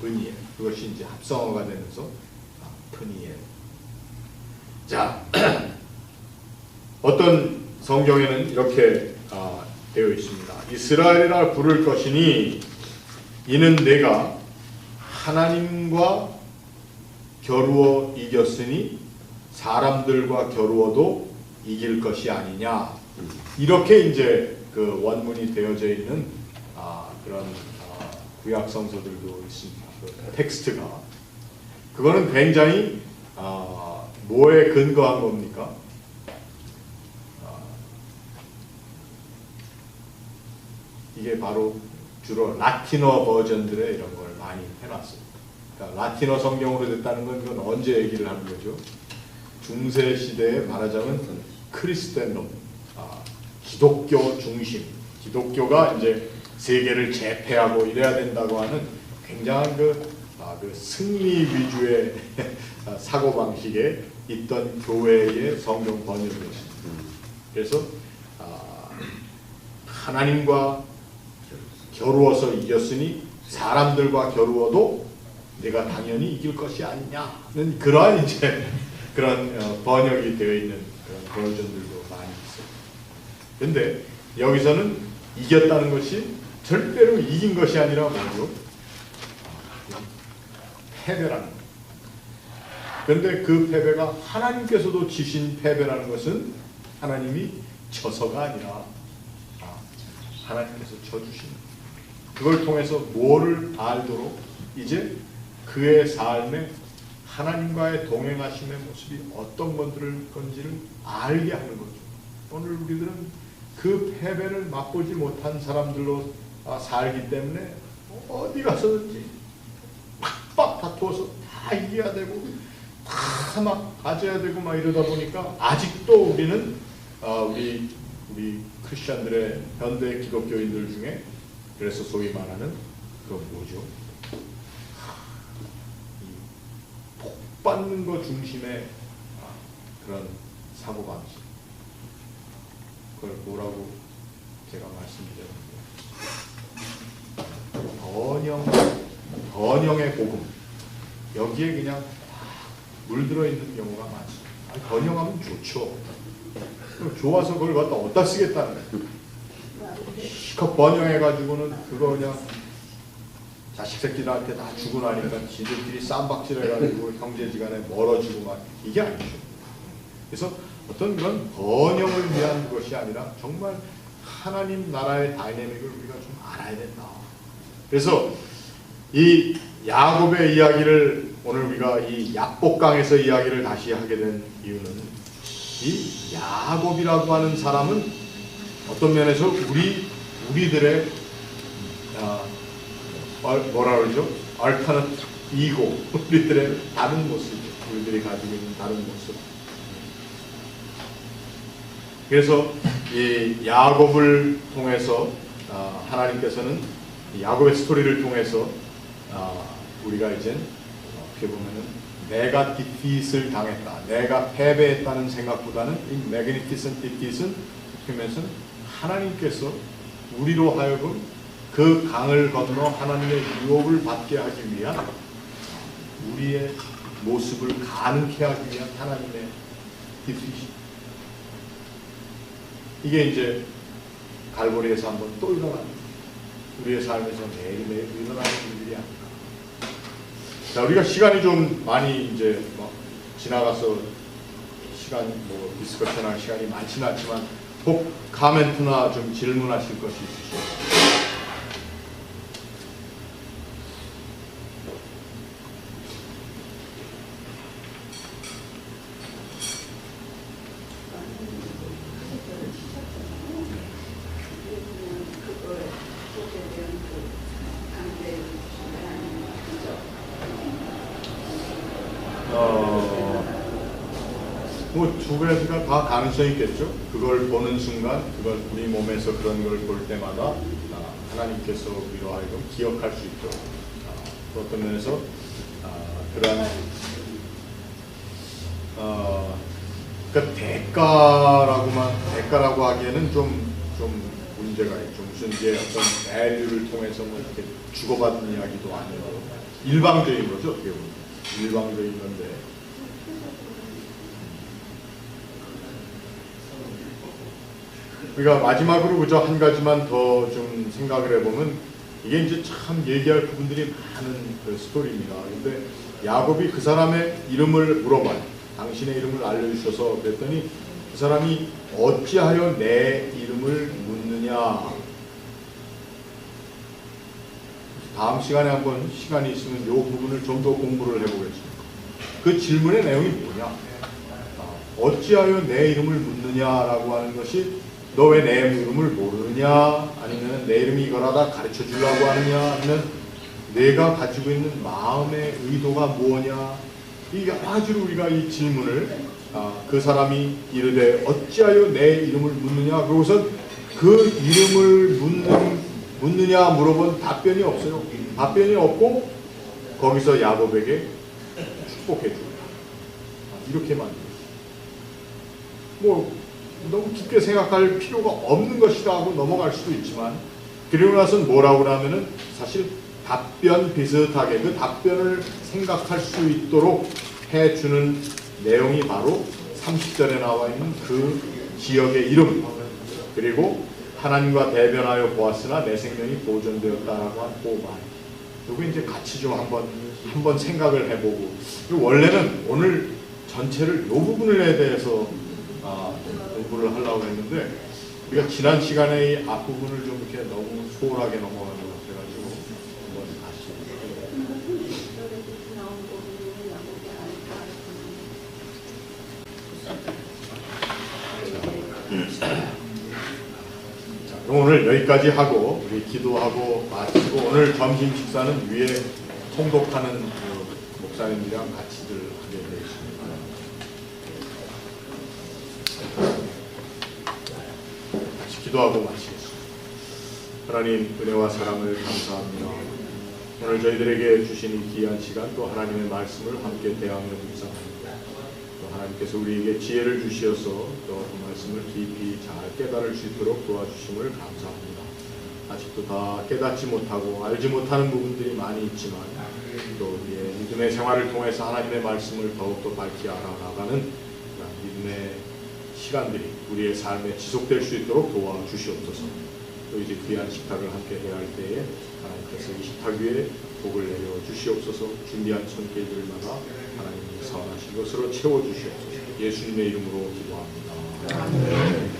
브니엘, 그것이 이제 합성어가 되면서 프니엘. 자, 어떤 성경에는 이렇게 되어 있습니다. 이스라엘이라 부를 것이니 이는 내가 하나님과 겨루어 이겼으니 사람들과 겨루어도 이길 것이 아니냐. 이렇게 이제 그 원문이 되어져 있는 그런 구약 성서들도 있습니다. 그 텍스트가 그거는 굉장히 뭐에 근거한 겁니까? 이게 바로 주로 라틴어 버전들의 이런 걸 많이 해놨습니다. 그러니까 라틴어 성경으로 됐다는 건 이건 언제 얘기를 하는 거죠? 중세 시대에 말하자면 크리스텐놈, 기독교 중심, 기독교가 이제 세계를 제패하고 이래야 된다고 하는 굉장한 그 승리 위주의 사고 방식에 있던 교회의 성경 번역이었습니다. 그래서 하나님과 겨루어서 이겼으니 사람들과 겨루어도 내가 당연히 이길 것이 아니냐는 그러한 이제 그런 번역이 되어 있는 그런 버전들도 많이 있어요. 그런데 여기서는 이겼다는 것이 절대로 이긴 것이 아니라 뭐죠? 패배라는 거예요. 그런데 그 패배가 하나님께서도 지신 패배라는 것은 하나님이 져서가 아니라 하나님께서 져주신 거예요. 그걸 통해서 뭐를 알도록 이제 그의 삶에 하나님과의 동행하심의 모습이 어떤 건지를 알게 하는 거죠. 오늘 우리들은 그 패배를 맛보지 못한 사람들로 살기 때문에 어디 가서든지 막 다투어서 다 이겨야 되고 다 막 가져야 되고 막 이러다 보니까 아직도 우리는 우리 크리스천들의 현대 기독교인들 중에 그래서 소위 말하는 그 뭐죠? 복받는 것 중심의 그런 사고방식. 그걸 뭐라고 제가 말씀드렸는데 번영의 복음. 여기에 그냥 물들어 있는 경우가 많습니다. 아니, 번영하면 좋죠. 좋아서 그걸 갖다 어디다 쓰겠다는 거예요. 실컷 번영해가지고는 그거 그냥 자식 새끼들한테 다 주고 나니까 지들끼리 쌈박질해가지고 형제지간에 멀어지고 막 이게 아니죠. 그래서 어떤 그런 번영을 위한 것이 아니라 정말 하나님 나라의 다이내믹을 우리가 좀 알아야 된다. 그래서 이 야곱의 이야기를 오늘 우리가 이 약복강에서 이야기를 다시 하게 된 이유는 이 야곱이라고 하는 사람은 어떤 면에서 우리들의 뭐라 그러죠? 알타너티브 이고, 우리들의 다른 모습, 우리들이 가지고 있는 다른 모습. 그래서 이 야곱을 통해서 하나님께서는 야곱의 스토리를 통해서 우리가 이제 어떻게 보면은 내가 디핏을 당했다, 내가 패배했다는 생각보다는 이 magnificent defeat은 어떻게 보면 하나님께서 우리로 하여금 그 강을 건너 하나님의 유업을 받게 하기 위한 우리의 모습을 가능케 하기 위한 하나님의 디핏이, 이게 이제 갈보리에서 한번 또 일어나는 우리의 삶에서 매일매일 일어나는 일들이 아닐까. 자, 우리가 시간이 좀 많이 이제 막 지나가서 시간 뭐 디스커션할 시간이 많지는 않지만 혹 카멘트나 좀 질문하실 것이 있으시죠? 뭐 두 가지가 다 가능성이 있겠죠. 그걸 보는 순간, 그걸 우리 몸에서 그런 걸 볼 때마다 하나님께서 우리로 하여금 기억할 수 있도록 어떤 면에서 그러한 그러니까 대가라고 하기에는 좀 문제가 있죠. 무슨 이제 어떤 밸류를 통해서 뭐 이렇게 주고받는 이야기도 아니고 일방적인 거죠. 어떻게 보면 일방적인 건데. 우리가 마지막으로 그저 한 가지만 더 좀 생각을 해보면 이게 이제 참 얘기할 부분들이 많은 그 스토리입니다. 근데 야곱이 그 사람의 이름을 물어봐요. 당신의 이름을 알려주셔서 그랬더니 그 사람이 어찌하여 내 이름을 묻느냐. 다음 시간에 한번 시간이 있으면 이 부분을 좀 더 공부를 해보겠습니다. 그 질문의 내용이 뭐냐. 어찌하여 내 이름을 묻느냐라고 하는 것이 너 왜 내 이름을 모르느냐, 아니면 내 이름이 이거라다 가르쳐 주려고 하느냐, 아니면 내가 가지고 있는 마음의 의도가 뭐냐. 이 여러 가지로 우리가 이 질문을 그 사람이 이르되 어찌하여 내 이름을 묻느냐, 그러고선 그 이름을 묻느냐 물어본 답변이 없어요. 답변이 없고 거기서 야곱에게 축복해 줍니다. 이렇게 만들어요. 뭐 너무 깊게 생각할 필요가 없는 것이다 하고 넘어갈 수도 있지만, 그리고 나서는 뭐라고 하면은 사실 답변 비슷하게 그 답변을 생각할 수 있도록 해주는 내용이 바로 30절에 나와 있는 그 지역의 이름, 그리고 하나님과 대변하여 보았으나 내 생명이 보존되었다라고 한 그 말. 이거 이제 같이 좀 한번 생각을 해보고, 원래는 오늘 전체를 이 부분에 대해서 공부를 하려고 했는데 우리가 지난 시간에 이 앞부분을 좀 이렇게 너무 소홀하게 넘어간 것 같아가지고 한번 다시 오늘 여기까지 하고 우리 기도하고 마치고, 오늘 점심 식사는 위에 통독하는 그 목사님들이랑 같이들 하게 되어 있습니다. 기도하고 마치겠습니다. 하나님, 은혜와 사랑을 감사합니다. 오늘 저희들에게 주신 이 귀한 시간, 또 하나님의 말씀을 함께 대하며 묵상합니다. 또 하나님께서 우리에게 지혜를 주시어서 또 그 말씀을 깊이 잘 깨달을 수 있도록 도와주심을 감사합니다. 아직도 다 깨닫지 못하고 알지 못하는 부분들이 많이 있지만 또 우리의 믿음의 생활을 통해서 하나님의 말씀을 더욱더 밝히 알아나가는 그런 믿음의 시간들이 우리의 삶에 지속될 수 있도록 도와주시옵소서. 또 이제 귀한 식탁을 함께 해야 할 때에 하나님께서 이 식탁 위에 복을 내려 주시옵소서. 준비한 손길들마다 하나님이 선하신 것으로 채워주시옵소서. 예수님의 이름으로 기도합니다. 아멘.